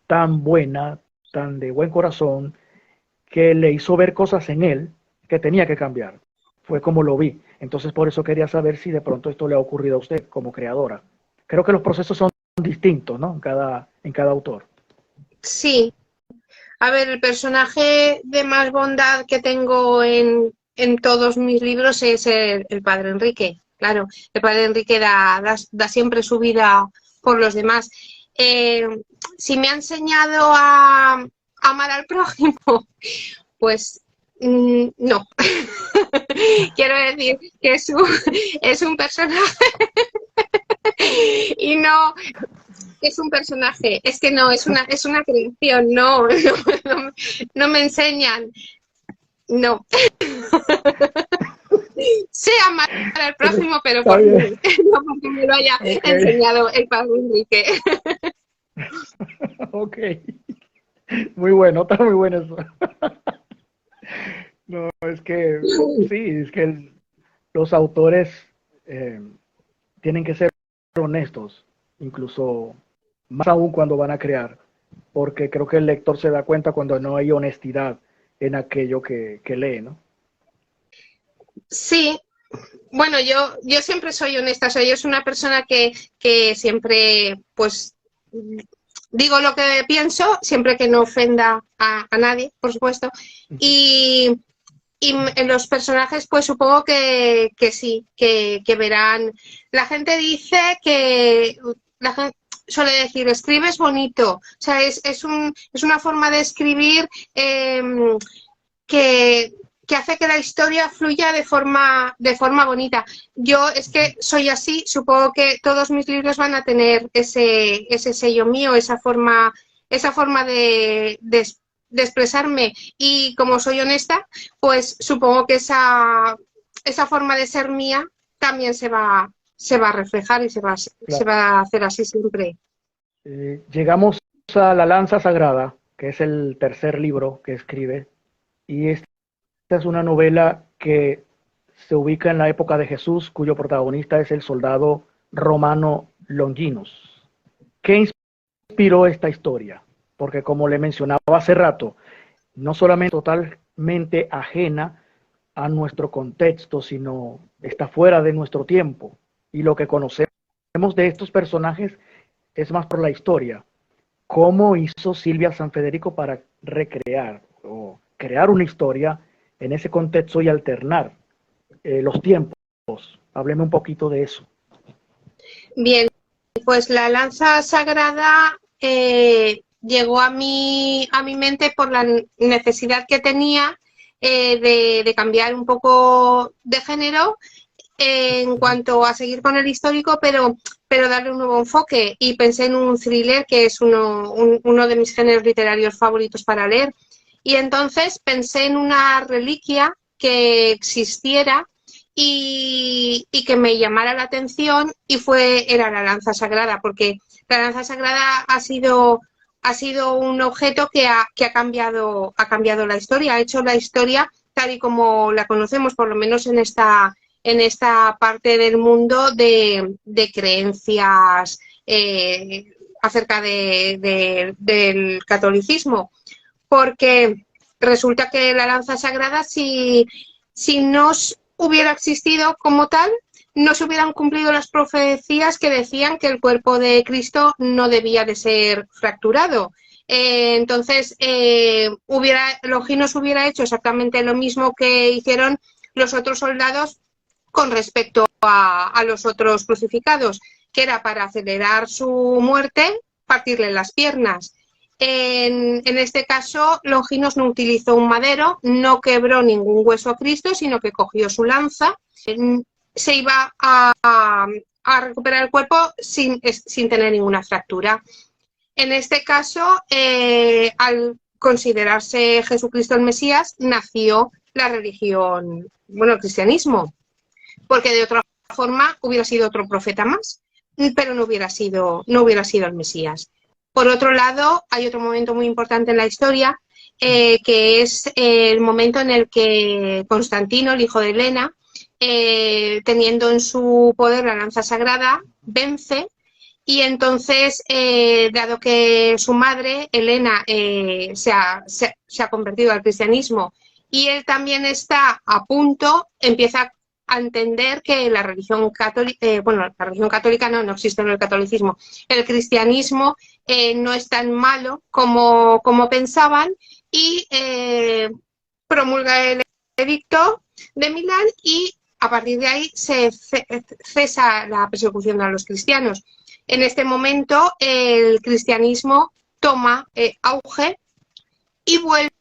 Speaker 2: tan buena, tan de buen corazón, que le hizo ver cosas en él que tenía que cambiar. Fue como lo vi. Entonces, por eso quería saber si de pronto esto le ha ocurrido a usted como creadora. Creo que los procesos son distintos, ¿no? En cada autor.
Speaker 3: Sí, a ver, el personaje de más bondad que tengo en todos mis libros es el padre Enrique. Claro, el padre Enrique da siempre su vida por los demás. Si me ha enseñado a amar al prójimo, pues no. Quiero decir que es un personaje y no es un personaje, es que no, es una creación, no me enseñan, no. Sé amar al prójimo, pero no porque me lo haya enseñado el padre Enrique.
Speaker 2: Ok, muy bueno, está muy bueno eso. No, es que sí, es que los autores tienen que ser honestos, incluso más aún cuando van a crear, porque creo que el lector se da cuenta cuando no hay honestidad en aquello que lee, ¿no?
Speaker 3: Sí, bueno, yo siempre soy honesta, o sea, yo soy una persona que siempre, pues, digo lo que pienso, siempre que no ofenda a nadie, por supuesto, y en los personajes, pues supongo que sí, que verán. La gente dice que la gente suele decir, escribes bonito. O sea, es una forma de escribir que hace que la historia fluya de forma bonita. Yo es que soy así, supongo que todos mis libros van a tener ese sello mío, esa forma de expresarme, y como soy honesta, pues supongo que esa forma de ser mía también se va a reflejar y se va a hacer así siempre.
Speaker 2: Llegamos a La Lanza Sagrada, que es el tercer libro que escribe, y esta es una novela que se ubica en la época de Jesús, cuyo protagonista es el soldado romano Longinus. ¿Qué inspiró esta historia? Porque como le mencionaba hace rato, no solamente totalmente ajena a nuestro contexto, sino está fuera de nuestro tiempo. Y lo que conocemos de estos personajes es más por la historia. ¿Cómo hizo Silvia San Federico para recrear o crear una historia en ese contexto y alternar los tiempos? Hábleme un poquito de eso.
Speaker 3: Bien, pues la lanza sagrada llegó a mi mente por la necesidad que tenía de cambiar un poco de género en cuanto a seguir con el histórico, pero darle un nuevo enfoque. Y pensé en un thriller, que es uno de mis géneros literarios favoritos para leer. Y entonces pensé en una reliquia que existiera y que me llamara la atención, y era la lanza sagrada, porque la lanza sagrada ha sido un objeto que ha cambiado la historia, ha hecho la historia tal y como la conocemos, por lo menos en esta parte del mundo de creencias acerca del catolicismo, porque resulta que la lanza sagrada, si no hubiera existido como tal, no se hubieran cumplido las profecías que decían que el cuerpo de Cristo no debía de ser fracturado. Entonces, Longinos hubiera hecho exactamente lo mismo que hicieron los otros soldados con respecto a los otros crucificados, que era, para acelerar su muerte, partirle las piernas. En este caso, Longinos no utilizó un madero, no quebró ningún hueso a Cristo, sino que cogió su lanza, se iba a recuperar el cuerpo sin tener ninguna fractura. En este caso, al considerarse Jesucristo el Mesías, nació la religión, el cristianismo, porque de otra forma hubiera sido otro profeta más, pero no hubiera sido el Mesías. Por otro lado, hay otro momento muy importante en la historia, que es el momento en el que Constantino, el hijo de Helena, teniendo en su poder la lanza sagrada, vence, y entonces, dado que su madre, Helena, se ha convertido al cristianismo, y él también está a punto, empieza a entender que la religión católica, la religión católica no existe en el catolicismo, el cristianismo no es tan malo como pensaban, y promulga el edicto de Milán, y a partir de ahí se cesa la persecución a los cristianos. En este momento el cristianismo toma auge y vuelve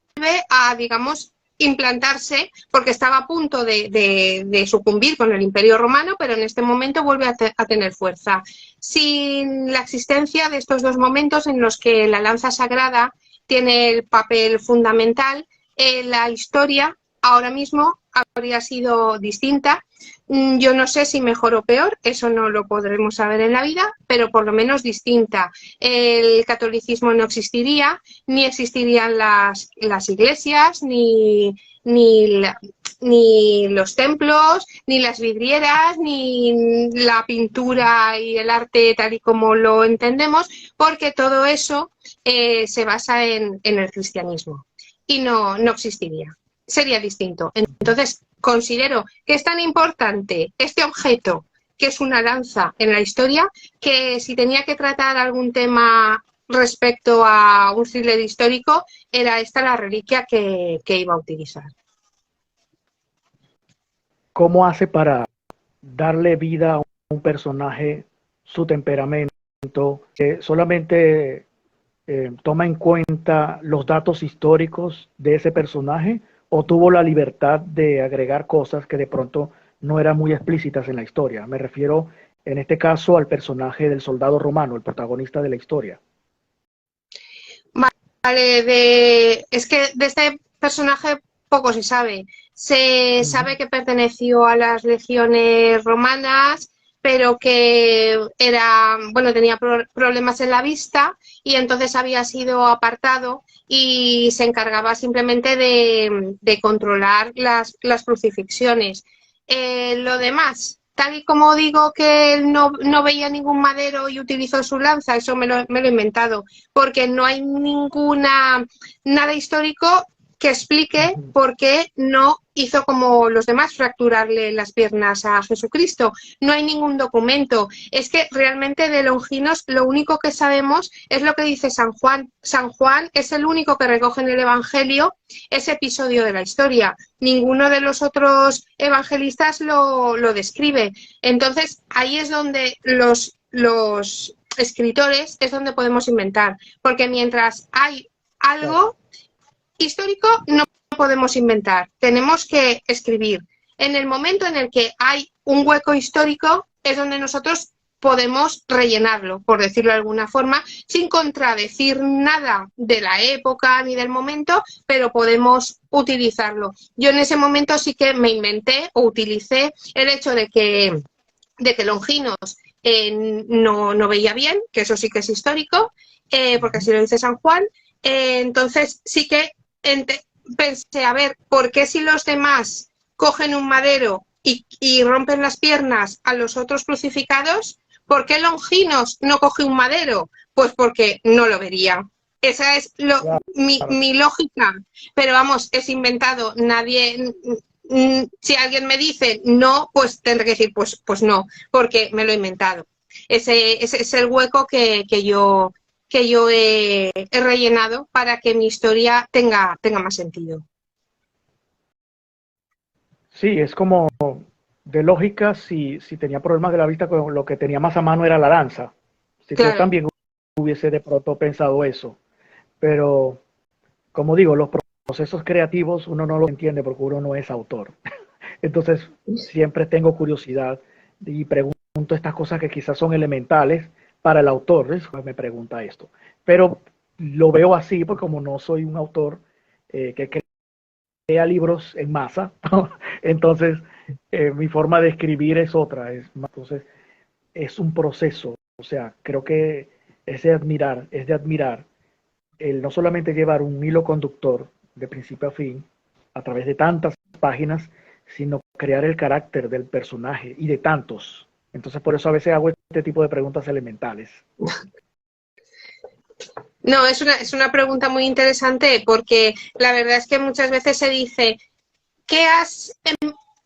Speaker 3: a, digamos, implantarse, porque estaba a punto de sucumbir con el Imperio Romano, pero en este momento vuelve a tener fuerza. Sin la existencia de estos dos momentos en los que la lanza sagrada tiene el papel fundamental, la historia ahora mismo habría sido distinta. Yo no sé si mejor o peor, eso no lo podremos saber en la vida, pero por lo menos distinta. El catolicismo no existiría, ni existirían las iglesias, ni los templos, ni las vidrieras, ni la pintura y el arte tal y como lo entendemos, porque todo eso se basa en el cristianismo, y no existiría. Sería distinto. Entonces, considero que es tan importante este objeto, que es una lanza en la historia, que si tenía que tratar algún tema respecto a un thriller histórico, era esta la reliquia que iba a utilizar.
Speaker 2: ¿Cómo hace para darle vida a un personaje, su temperamento? ¿Solamente toma en cuenta los datos históricos de ese personaje, o tuvo la libertad de agregar cosas que de pronto no eran muy explícitas en la historia? Me refiero en este caso al personaje del soldado romano, el protagonista de la historia.
Speaker 3: Vale, es que de este personaje poco se sabe. Se sabe que perteneció a las legiones romanas, pero que tenía problemas en la vista, y entonces había sido apartado y se encargaba simplemente de controlar las crucifixiones. Lo demás, tal y como digo que él no veía ningún madero y utilizó su lanza, eso me lo he inventado, porque no hay nada histórico que explique
Speaker 2: Ujú.
Speaker 3: por qué no hizo como los demás, fracturarle las piernas a Jesucristo. No hay ningún documento. Es que realmente de Longinos lo único que sabemos es lo que dice San Juan. San Juan es el único que recoge en el Evangelio ese episodio de la historia. Ninguno de los otros evangelistas lo describe. Entonces, ahí es donde los escritores es donde podemos inventar. Porque mientras hay
Speaker 2: Claro.
Speaker 3: algo histórico no podemos inventar, tenemos que escribir. En el momento en el que hay un hueco histórico es donde nosotros podemos rellenarlo, por decirlo de alguna forma, sin contradecir nada de la época ni del momento, pero podemos utilizarlo. Yo en ese momento sí que me inventé o utilicé el hecho de que Longinos no veía bien, que eso sí que es histórico, porque
Speaker 2: Ujú.
Speaker 3: así lo dice San Juan. Entonces sí que pensé, a ver, ¿por qué si los demás cogen un madero y rompen las piernas a los otros crucificados, ¿por qué Longinos no coge un madero? Pues porque no lo vería. Esa es
Speaker 2: Claro.
Speaker 3: mi lógica. Pero vamos, es inventado. Nadie, si alguien me dice no, pues tendré que decir pues no, porque me lo he inventado. Ese es el hueco que yo he rellenado para que mi historia tenga más sentido.
Speaker 2: Sí, es como de lógica, si tenía problemas de la vista, con lo que tenía más a mano era la danza. Si yo
Speaker 3: Claro,
Speaker 2: también hubiese de pronto pensado eso. Pero, como digo, los procesos creativos uno no los entiende porque uno no es autor. Entonces, siempre tengo curiosidad y pregunto estas cosas que quizás son elementales para el autor. ¿Ves? Me pregunta esto. Pero lo veo así porque como no soy un autor que crea libros en masa, entonces mi forma de escribir es otra. Entonces, es un proceso. O sea, creo que es de admirar el no solamente llevar un hilo conductor de principio a fin a través de tantas páginas, sino crear el carácter del personaje y de tantos. Entonces, por eso a veces hago este tipo de preguntas elementales.
Speaker 3: no, es una pregunta muy interesante porque la verdad es que muchas veces se dice, ¿qué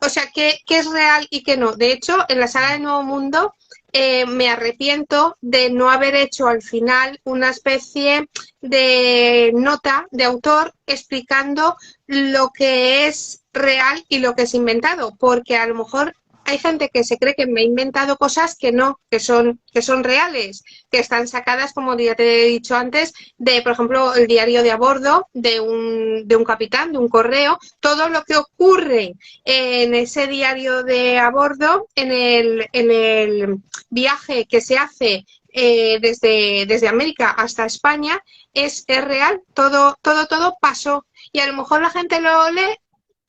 Speaker 3: o sea, qué es real y qué no? De hecho, en la saga de Nuevo Mundo me arrepiento de no haber hecho al final una especie de nota de autor explicando lo que es real y lo que es inventado, porque a lo mejor hay gente que se cree que me he inventado cosas que no, que son reales, que están sacadas, como ya te he dicho antes, de, por ejemplo, el diario de a bordo de un capitán, de un correo, todo lo que ocurre en ese diario de a bordo, en el viaje que se hace desde América hasta España, es real, todo pasó. Y a lo mejor la gente lo lee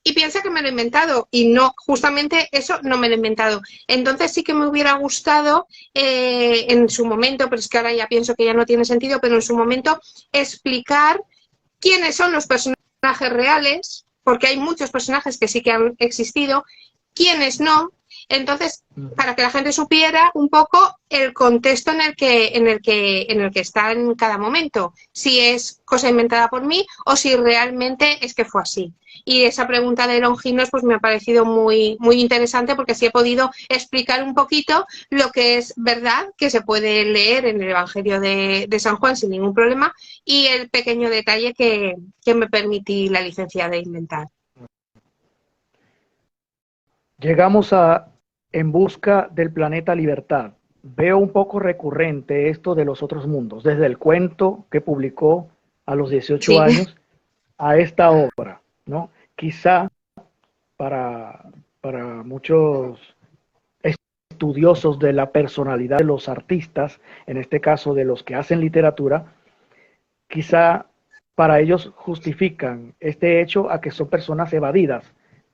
Speaker 3: y piensa que me lo he inventado y no, justamente eso no me lo he inventado. Entonces sí que me hubiera gustado en su momento, pero es que ahora ya pienso que ya no tiene sentido, pero en su momento explicar quiénes son los personajes reales, porque hay muchos personajes que sí que han existido, quiénes no. Entonces, para que la gente supiera un poco el contexto en el que está en cada momento, si es cosa inventada por mí o si realmente es que fue así. Y esa pregunta de Longinos pues me ha parecido muy, muy interesante porque así he podido explicar un poquito lo que es verdad, que se puede leer en el Evangelio de San Juan sin ningún problema, y el pequeño detalle que me permití la licencia de inventar.
Speaker 2: Llegamos a En busca del planeta Libertad. Veo un poco recurrente esto de los otros mundos, desde el cuento que publicó a los 18
Speaker 3: Sí,
Speaker 2: años a esta obra, ¿no? Quizá para, para muchos estudiosos de la personalidad de los artistas, en este caso de los que hacen literatura, quizá para ellos justifican este hecho a que son personas evadidas.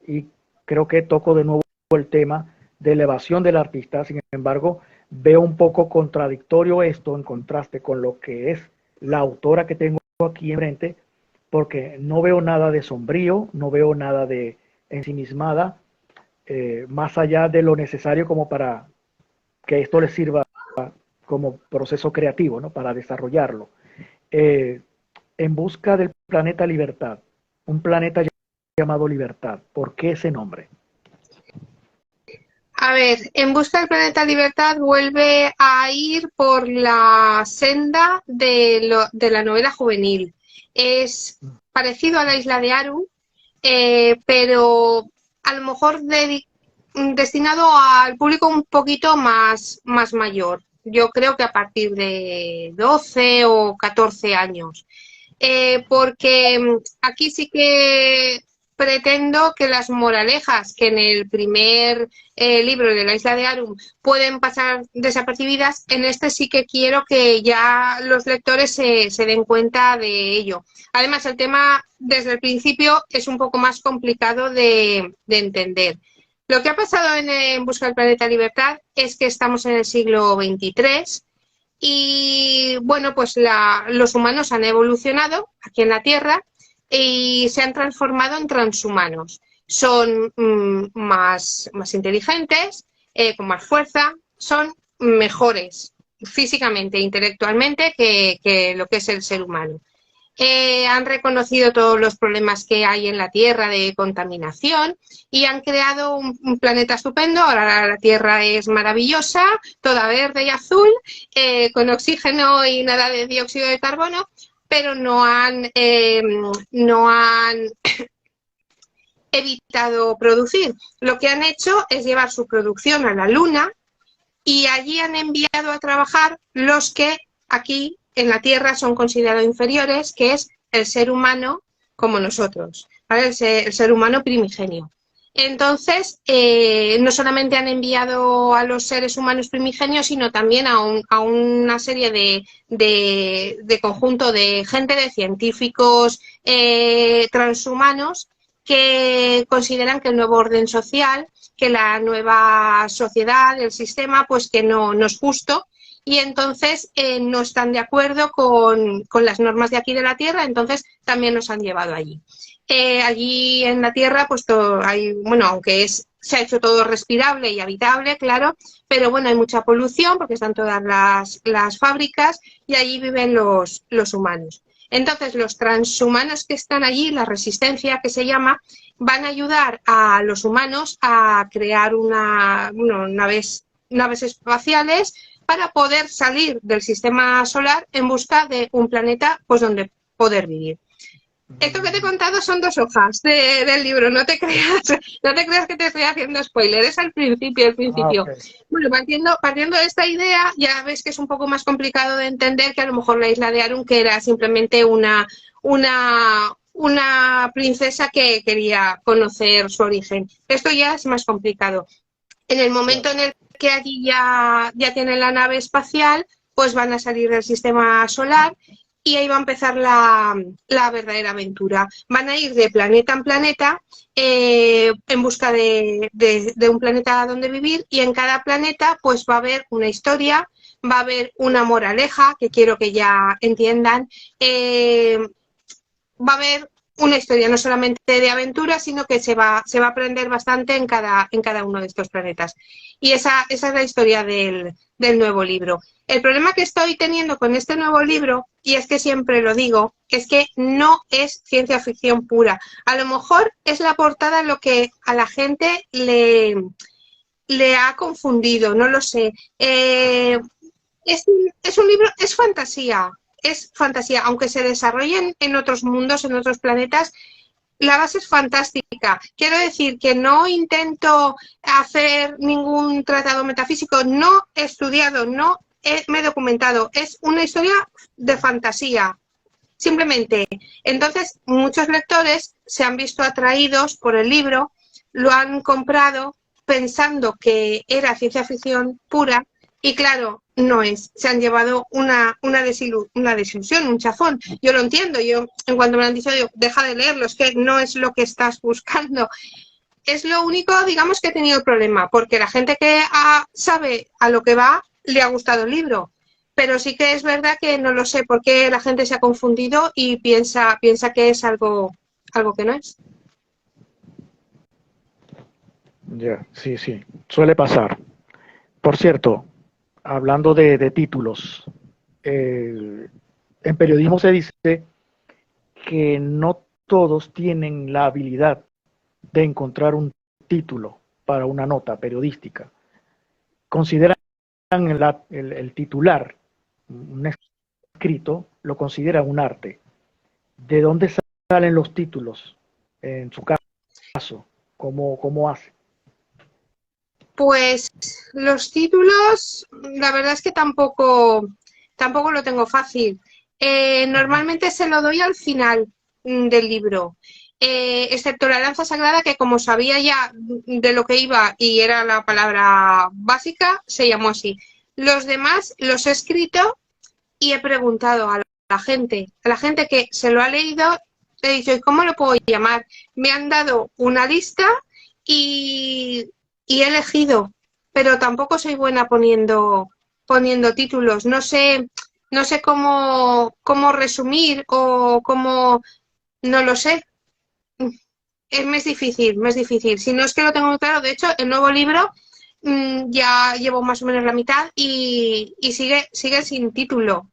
Speaker 2: Y creo que toco de nuevo el tema de la evasión del artista. Sin embargo, veo un poco contradictorio esto en contraste con lo que es la autora que tengo aquí enfrente, porque no veo nada de sombrío, no veo nada de ensimismada, más allá de lo necesario como para que esto le sirva como proceso creativo, ¿no? Para desarrollarlo. Eh, en busca del planeta Libertad. un planeta llamado Libertad. ¿Por qué ese nombre?
Speaker 3: A ver, En busca del planeta Libertad vuelve a ir por la senda de la novela juvenil. Es parecido a la isla de Aru, pero a lo mejor destinado al público un poquito más mayor. Yo creo que a partir de 12 o 14 años. Porque aquí sí que pretendo que las moralejas que en el primer libro de la isla de Arum pueden pasar desapercibidas, en este sí que quiero que ya los lectores se den cuenta de ello. Además, el tema desde el principio es un poco más complicado de entender. Lo que ha pasado en Busca del Planeta Libertad es que estamos en el siglo XXIII y, bueno, pues los humanos han evolucionado aquí en la Tierra y se han transformado en transhumanos. Son más inteligentes, con más fuerza, son mejores físicamente e intelectualmente que lo que es el ser humano. Han reconocido todos los problemas que hay en la Tierra de contaminación y han creado un planeta estupendo. Ahora la Tierra es maravillosa, toda verde y azul, con oxígeno y nada de dióxido de carbono, pero no han evitado producir. Lo que han hecho es llevar su producción a la Luna y allí han enviado a trabajar los que aquí en la Tierra son considerados inferiores, que es el ser humano como nosotros, ¿vale? El ser humano primigenio. Entonces, no solamente han enviado a los seres humanos primigenios, sino también a una serie de conjunto de gente, de científicos transhumanos, que consideran que el nuevo orden social, que la nueva sociedad, el sistema, pues que no es justo, y entonces no están de acuerdo con las normas de aquí de la Tierra, entonces también nos han llevado allí. Allí en la Tierra, pues aunque se ha hecho todo respirable y habitable, claro, pero bueno, hay mucha polución porque están todas las fábricas y allí viven los humanos. Entonces, los transhumanos que están allí, la resistencia que se llama, van a ayudar a los humanos a crear naves espaciales para poder salir del sistema solar en busca de un planeta pues donde poder vivir. Esto que te he contado son 2 hojas del libro, no te creas que te estoy haciendo spoiler, es al principio.
Speaker 2: Okay.
Speaker 3: Bueno, partiendo de esta idea, ya ves que es un poco más complicado de entender que a lo mejor la isla de Arun, que era simplemente una princesa que quería conocer su origen. Esto ya es más complicado. En el momento en el que allí ya tienen la nave espacial, pues van a salir del sistema solar y ahí va a empezar la verdadera aventura. Van a ir de planeta en planeta en busca de un planeta donde vivir, y en cada planeta pues va a haber una historia, va a haber una moraleja, que quiero que ya entiendan, va a haber una historia no solamente de aventura, sino que se va a aprender bastante en cada uno de estos planetas. Y esa es la historia del nuevo libro. El problema que estoy teniendo con este nuevo libro, y es que siempre lo digo, es que no es ciencia ficción pura. A lo mejor es la portada lo que a la gente le ha confundido, no lo sé. Es un libro, es fantasía, aunque se desarrollen en otros mundos, en otros planetas. La base es fantástica. Quiero decir que no intento hacer ningún tratado metafísico, no he estudiado, me he documentado. Es una historia de fantasía, simplemente. Entonces, muchos lectores se han visto atraídos por el libro, lo han comprado pensando que era ciencia ficción pura y, claro, no es. Se han llevado una desilusión, un chafón. Yo lo entiendo. Yo, en cuanto me lo han dicho, digo, deja de leerlo, es que no es lo que estás buscando. Es lo único, digamos, que he tenido el problema, porque la gente que sabe a lo que va, le ha gustado el libro. Pero sí que es verdad que no lo sé por qué la gente se ha confundido y piensa que es algo que no es.
Speaker 2: Ya, sí, suele pasar. Por cierto, hablando de títulos, en periodismo se dice que no todos tienen la habilidad de encontrar un título para una nota periodística. Consideran el titular, un escrito, lo consideran un arte. ¿De dónde salen los títulos en su caso? ¿Cómo hace?
Speaker 3: Pues los títulos, la verdad es que tampoco lo tengo fácil. Normalmente se lo doy al final del libro, excepto la lanza sagrada, que como sabía ya de lo que iba y era la palabra básica, se llamó así. Los demás los he escrito y he preguntado a la gente que se lo ha leído, he dicho, ¿y cómo lo puedo llamar? Me han dado una lista y he elegido, pero tampoco soy buena poniendo títulos. No sé cómo resumir o cómo, no lo sé. Me es difícil. Si no es que lo tengo muy claro, de hecho, el nuevo libro ya llevo más o menos la mitad y sigue sin título.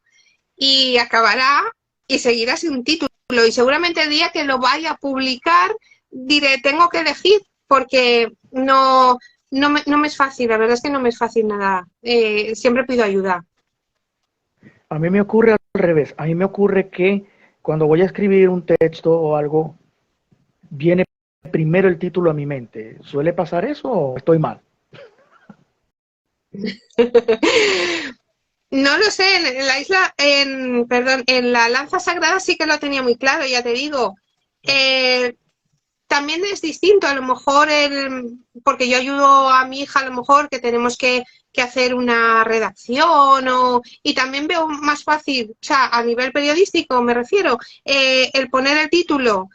Speaker 3: Y acabará y seguirá sin título. Y seguramente el día que lo vaya a publicar diré, tengo que elegir, porque no me es fácil, la verdad es que no me es fácil nada. Siempre pido ayuda.
Speaker 2: A mí me ocurre al revés. A mí me ocurre que cuando voy a escribir un texto o algo, viene primero el título a mi mente. ¿Suele pasar eso o estoy mal?
Speaker 3: No lo sé, en la lanza sagrada sí que lo tenía muy claro, ya te digo. También es distinto, a lo mejor, porque yo ayudo a mi hija, a lo mejor que tenemos que hacer una redacción, y también veo más fácil, o sea, a nivel periodístico me refiero, el poner el título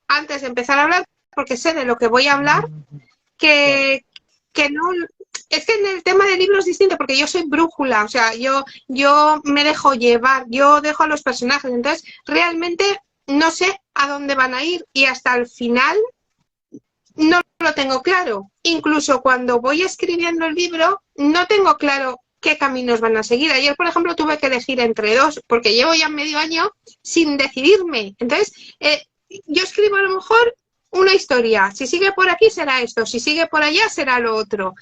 Speaker 3: antes de empezar a hablar, porque sé de lo que voy a hablar, que no. Es que en el tema del libro es distinto, porque yo soy brújula, o sea, yo me dejo llevar, yo dejo a los personajes, entonces realmente no sé a dónde van a ir y hasta el final no lo tengo claro. Incluso cuando voy escribiendo el libro no tengo claro qué caminos van a seguir. Ayer, por ejemplo, tuve que elegir entre dos, porque llevo ya medio año sin decidirme. Entonces, yo escribo a lo mejor una historia, si sigue por aquí será esto, si sigue por allá será lo otro.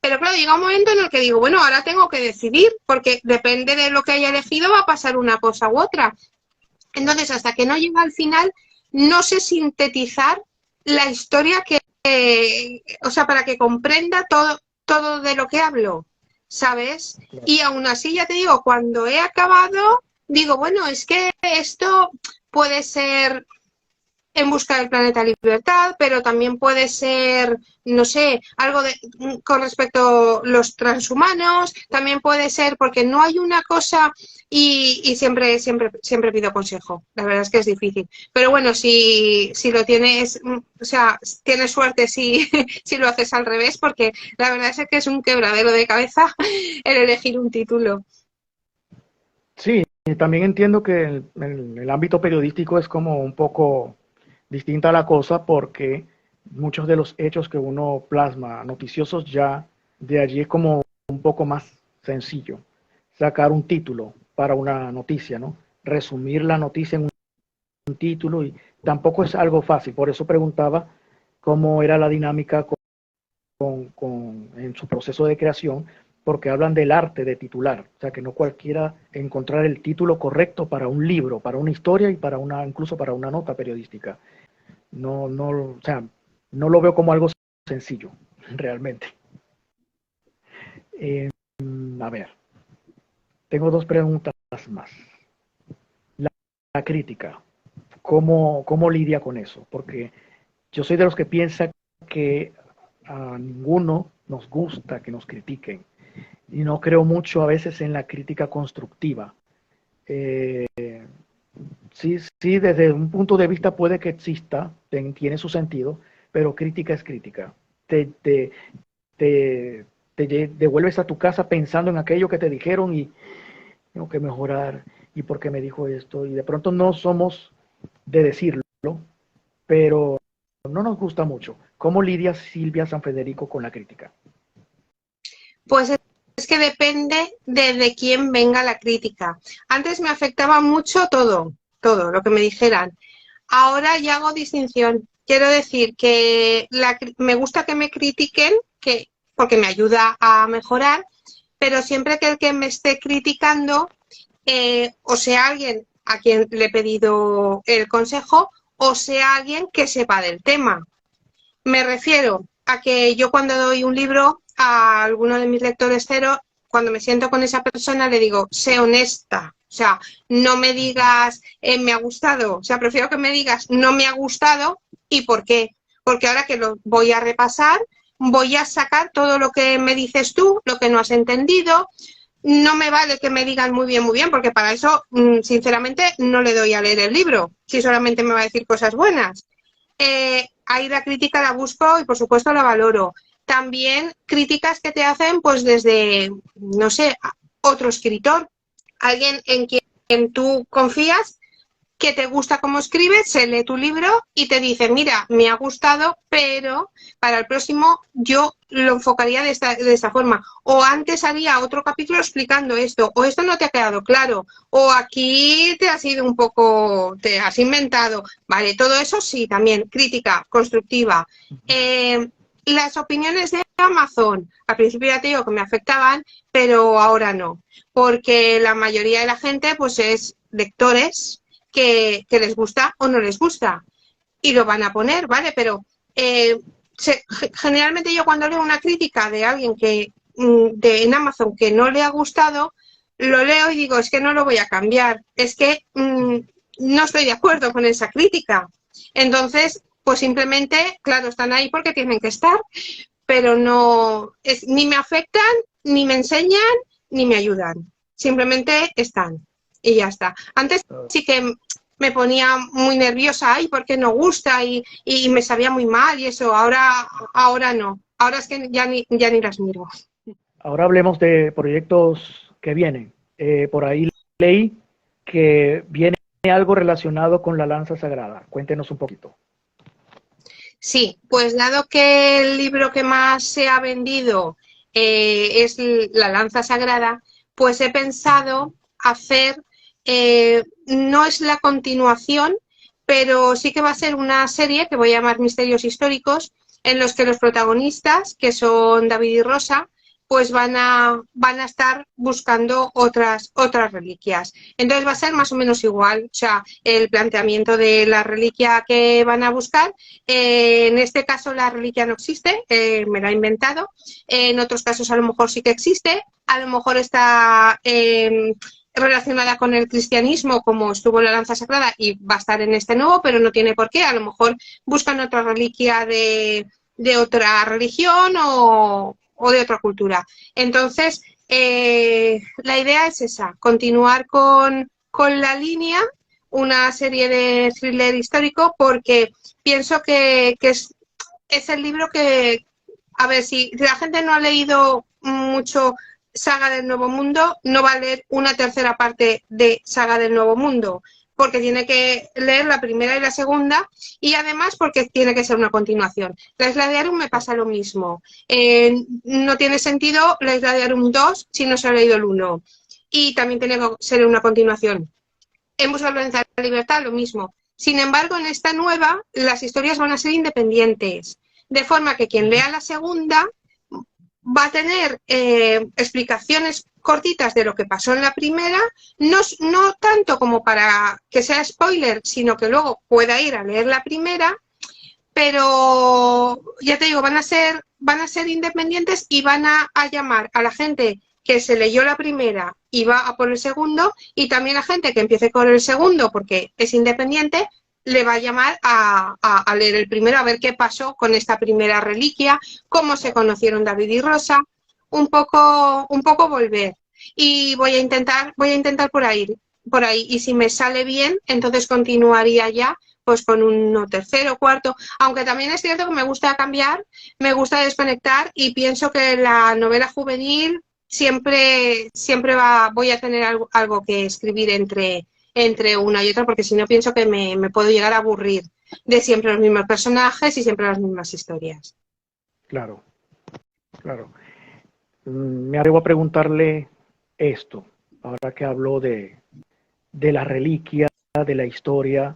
Speaker 3: Pero claro, llega un momento en el que digo, bueno, ahora tengo que decidir, porque depende de lo que haya elegido va a pasar una cosa u otra. Entonces, hasta que no llega al final, no sé sintetizar la historia o sea, para que comprenda todo de lo que hablo, ¿sabes? Y aún así, ya te digo, cuando he acabado, digo, bueno, es que esto puede ser En busca del planeta Libertad, pero también puede ser, no sé, algo con respecto a los transhumanos, también puede ser, porque no hay una cosa, y siempre pido consejo. La verdad es que es difícil. Pero bueno, si lo tienes, o sea, tienes suerte si lo haces al revés, porque la verdad es que es un quebradero de cabeza el elegir un título.
Speaker 2: Sí, y también entiendo que el ámbito periodístico es como un poco distinta la cosa, porque muchos de los hechos que uno plasma noticiosos, ya de allí es como un poco más sencillo sacar un título para una noticia, ¿no? Resumir la noticia en un título, y tampoco es algo fácil. Por eso preguntaba cómo era la dinámica en su proceso de creación, porque hablan del arte de titular, o sea, que no cualquiera encontrar el título correcto para un libro, para una historia y incluso para una nota periodística. O sea, no lo veo como algo sencillo, realmente. A ver, tengo dos preguntas más. La crítica, ¿cómo lidia con eso? Porque yo soy de los que piensa que a ninguno nos gusta que nos critiquen, y no creo mucho a veces en la crítica constructiva. Sí, desde un punto de vista puede que exista, tiene su sentido, pero crítica es crítica. Te devuelves a tu casa pensando en aquello que te dijeron y tengo que mejorar, y por qué me dijo esto, y de pronto no somos de decirlo, pero no nos gusta mucho. ¿Cómo lidia Silvia Sanfederico con la crítica?
Speaker 3: Pues es que depende de quién venga la crítica. Antes me afectaba mucho todo lo que me dijeran. ahora ya hago distinción. Quiero decir que me gusta que me critiquen, porque me ayuda a mejorar, pero siempre que el que me esté criticando, o sea alguien a quien le he pedido el consejo, o sea alguien que sepa del tema. Me refiero a que yo cuando doy un libro a alguno de mis lectores cero, cuando me siento con esa persona le digo, sé honesta. O sea, no me digas, me ha gustado. O sea, prefiero que me digas, no me ha gustado y por qué. Porque ahora que lo voy a repasar, voy a sacar todo lo que me dices tú, lo que no has entendido. No me vale que me digan muy bien, porque para eso, sinceramente, no le doy a leer el libro, si solamente me va a decir cosas buenas. Ahí la crítica la busco y por supuesto la valoro. También críticas que te hacen pues desde, no sé, otro escritor, alguien en quien tú confías, que te gusta cómo escribes, se lee tu libro y te dice, mira, me ha gustado, pero para el próximo yo lo enfocaría de esta forma. O antes haría otro capítulo explicando esto, o esto no te ha quedado claro, o aquí te has ido un poco, te has inventado. Vale, todo eso sí, también, crítica constructiva. Las opiniones de Amazon, al principio ya te digo que me afectaban, pero ahora no, porque la mayoría de la gente pues es lectores, que les gusta o no les gusta y lo van a poner, ¿vale? Pero generalmente yo cuando leo una crítica de alguien que en Amazon que no le ha gustado, lo leo y digo, es que no lo voy a cambiar, es que no estoy de acuerdo con esa crítica. Entonces, pues simplemente, claro, están ahí porque tienen que estar, pero no, ni me afectan, ni me enseñan, ni me ayudan. Simplemente están y ya está. Antes sí que me ponía muy nerviosa, ay, porque no gusta y me sabía muy mal y eso. Ahora no. Ahora es que ya ni las miro.
Speaker 2: Ahora hablemos de proyectos que vienen. Por ahí leí que viene algo relacionado con la lanza sagrada. Cuéntenos un poquito.
Speaker 3: Sí, pues dado que el libro que más se ha vendido es La lanza sagrada, pues he pensado hacer, no es la continuación, pero sí que va a ser una serie que voy a llamar Misterios Históricos, en los que los protagonistas, que son David y Rosa, pues van a estar buscando otras reliquias. Entonces va a ser más o menos igual, o sea, el planteamiento de la reliquia que van a buscar. En este caso la reliquia no existe, me la he inventado. En otros casos a lo mejor sí que existe, a lo mejor está relacionada con el cristianismo, como estuvo la lanza sagrada, y va a estar en este nuevo, pero no tiene por qué. A lo mejor buscan otra reliquia de otra religión o de otra cultura. Entonces, la idea es esa, continuar con la línea, una serie de thriller histórico, porque pienso que es el libro que, a ver, si la gente no ha leído mucho Saga del Nuevo Mundo, no va a leer una tercera parte de Saga del Nuevo Mundo, porque tiene que leer la primera y la segunda, y además porque tiene que ser una continuación. La Isla de Arum me pasa lo mismo. No tiene sentido la Isla de Arum 2 si no se ha leído el 1. Y también tiene que ser una continuación. En Busca de la Libertad, lo mismo. Sin embargo, en esta nueva, las historias van a ser independientes, de forma que quien lea la segunda va a tener explicaciones cortitas de lo que pasó en la primera, no tanto como para que sea spoiler, sino que luego pueda ir a leer la primera, pero ya te digo, van a ser independientes y van a llamar a la gente que se leyó la primera y va a por el segundo, y también a gente que empiece con el segundo porque es independiente, le va a llamar a leer el primero, a ver qué pasó con esta primera reliquia, cómo se conocieron David y Rosa, un poco volver. Y voy a intentar por ahí, y si me sale bien, entonces continuaría ya pues con un tercero, cuarto, aunque también es cierto que me gusta cambiar, me gusta desconectar, y pienso que la novela juvenil siempre voy a tener algo que escribir entre una y otra, porque si no pienso que me puedo llegar a aburrir de siempre los mismos personajes y siempre las mismas historias.
Speaker 2: Claro, claro. Me atrevo a preguntarle esto, ahora que habló de la reliquia, de la historia.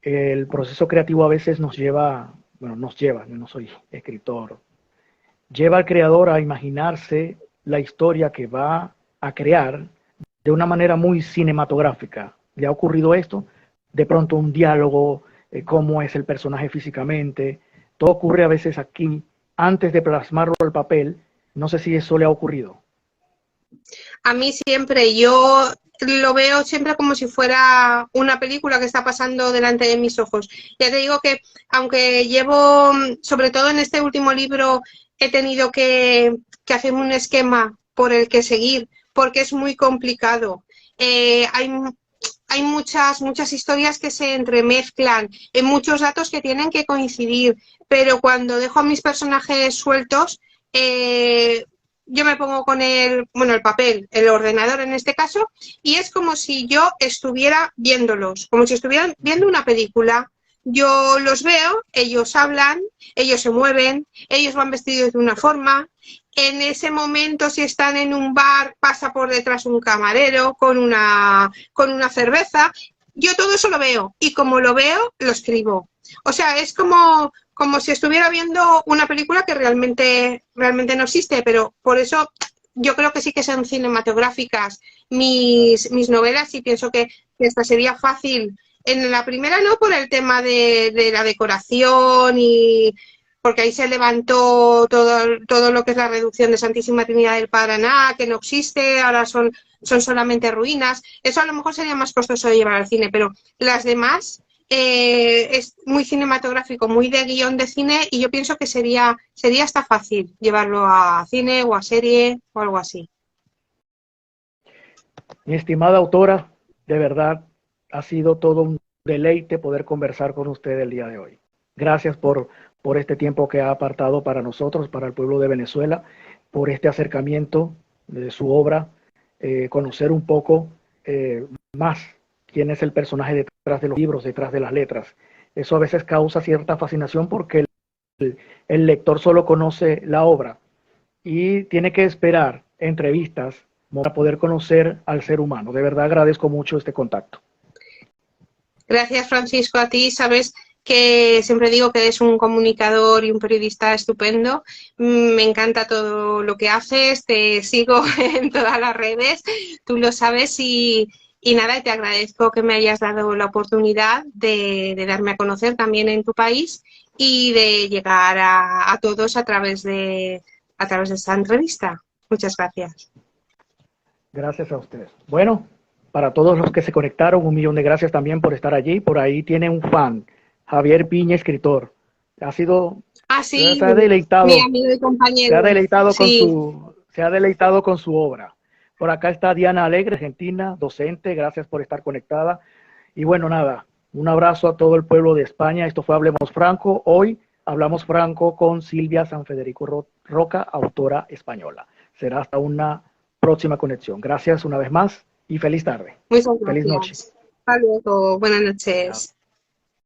Speaker 2: el proceso creativo a veces nos lleva, bueno, yo no soy escritor, lleva al creador a imaginarse la historia que va a crear de una manera muy cinematográfica. ¿Le ha ocurrido esto? De pronto un diálogo, cómo es el personaje físicamente, todo ocurre a veces aquí, antes de plasmarlo al papel. No sé si eso le ha ocurrido.
Speaker 3: A mí siempre, yo lo veo siempre como si fuera una película que está pasando delante de mis ojos. Ya te digo que, aunque llevo, sobre todo en este último libro, he tenido que hacerme un esquema por el que seguir, porque es muy complicado. Hay muchas historias que se entremezclan, hay muchos datos que tienen que coincidir, pero cuando dejo a mis personajes sueltos, yo me pongo con el papel, el ordenador en este caso, y es como si yo estuviera viéndolos, como si estuvieran viendo una película. Yo los veo, ellos hablan, ellos se mueven, ellos van vestidos de una forma. En ese momento, si están en un bar, pasa por detrás un camarero con una cerveza. Yo todo eso lo veo, y como lo veo, lo escribo. O sea, es como si estuviera viendo una película que realmente no existe, pero por eso yo creo que sí que son cinematográficas mis novelas, y pienso que esta sería fácil. En la primera no, por el tema de la decoración, y porque ahí se levantó todo lo que es la reducción de Santísima Trinidad del Paraná, que no existe, ahora son solamente ruinas. Eso a lo mejor sería más costoso de llevar al cine, pero las demás es muy cinematográfico, muy de guión de cine, y yo pienso que sería hasta fácil llevarlo a cine o a serie o algo así.
Speaker 2: Mi estimada autora, de verdad ha sido todo un deleite poder conversar con usted el día de hoy. Gracias por este tiempo que ha apartado para nosotros, para el pueblo de Venezuela, por este acercamiento de su obra, conocer un poco más quién es el personaje detrás de los libros, detrás de las letras. Eso a veces causa cierta fascinación porque el lector solo conoce la obra y tiene que esperar entrevistas para poder conocer al ser humano. De verdad agradezco mucho este contacto.
Speaker 3: Gracias, Francisco, a ti. Sabes que siempre digo que eres un comunicador y un periodista estupendo. Me encanta todo lo que haces, te sigo en todas las redes, tú lo sabes, y nada, te agradezco que me hayas dado la oportunidad de darme a conocer también en tu país, y de llegar a todos a través de esta entrevista. Muchas gracias.
Speaker 2: Gracias a ustedes. Bueno, para todos los que se conectaron, 1.000.000 de gracias también por estar allí. Por ahí tiene un fan, Javier Piña, escritor. Ha sido,
Speaker 3: sí,
Speaker 2: se ha deleitado,
Speaker 3: mi amigo y compañero.
Speaker 2: se ha deleitado
Speaker 3: sí.
Speaker 2: se ha deleitado con su obra. Por acá está Diana Alegre, argentina, docente. Gracias por estar conectada. Y bueno, nada, un abrazo a todo el pueblo de España. Esto fue Hablemos Franco. Hoy hablamos franco con Silvia San Federico Roca, autora española. Será hasta una próxima conexión. Gracias una vez más y feliz tarde.
Speaker 3: Muchas gracias.
Speaker 2: Feliz noche.
Speaker 3: Hasta luego. Buenas noches.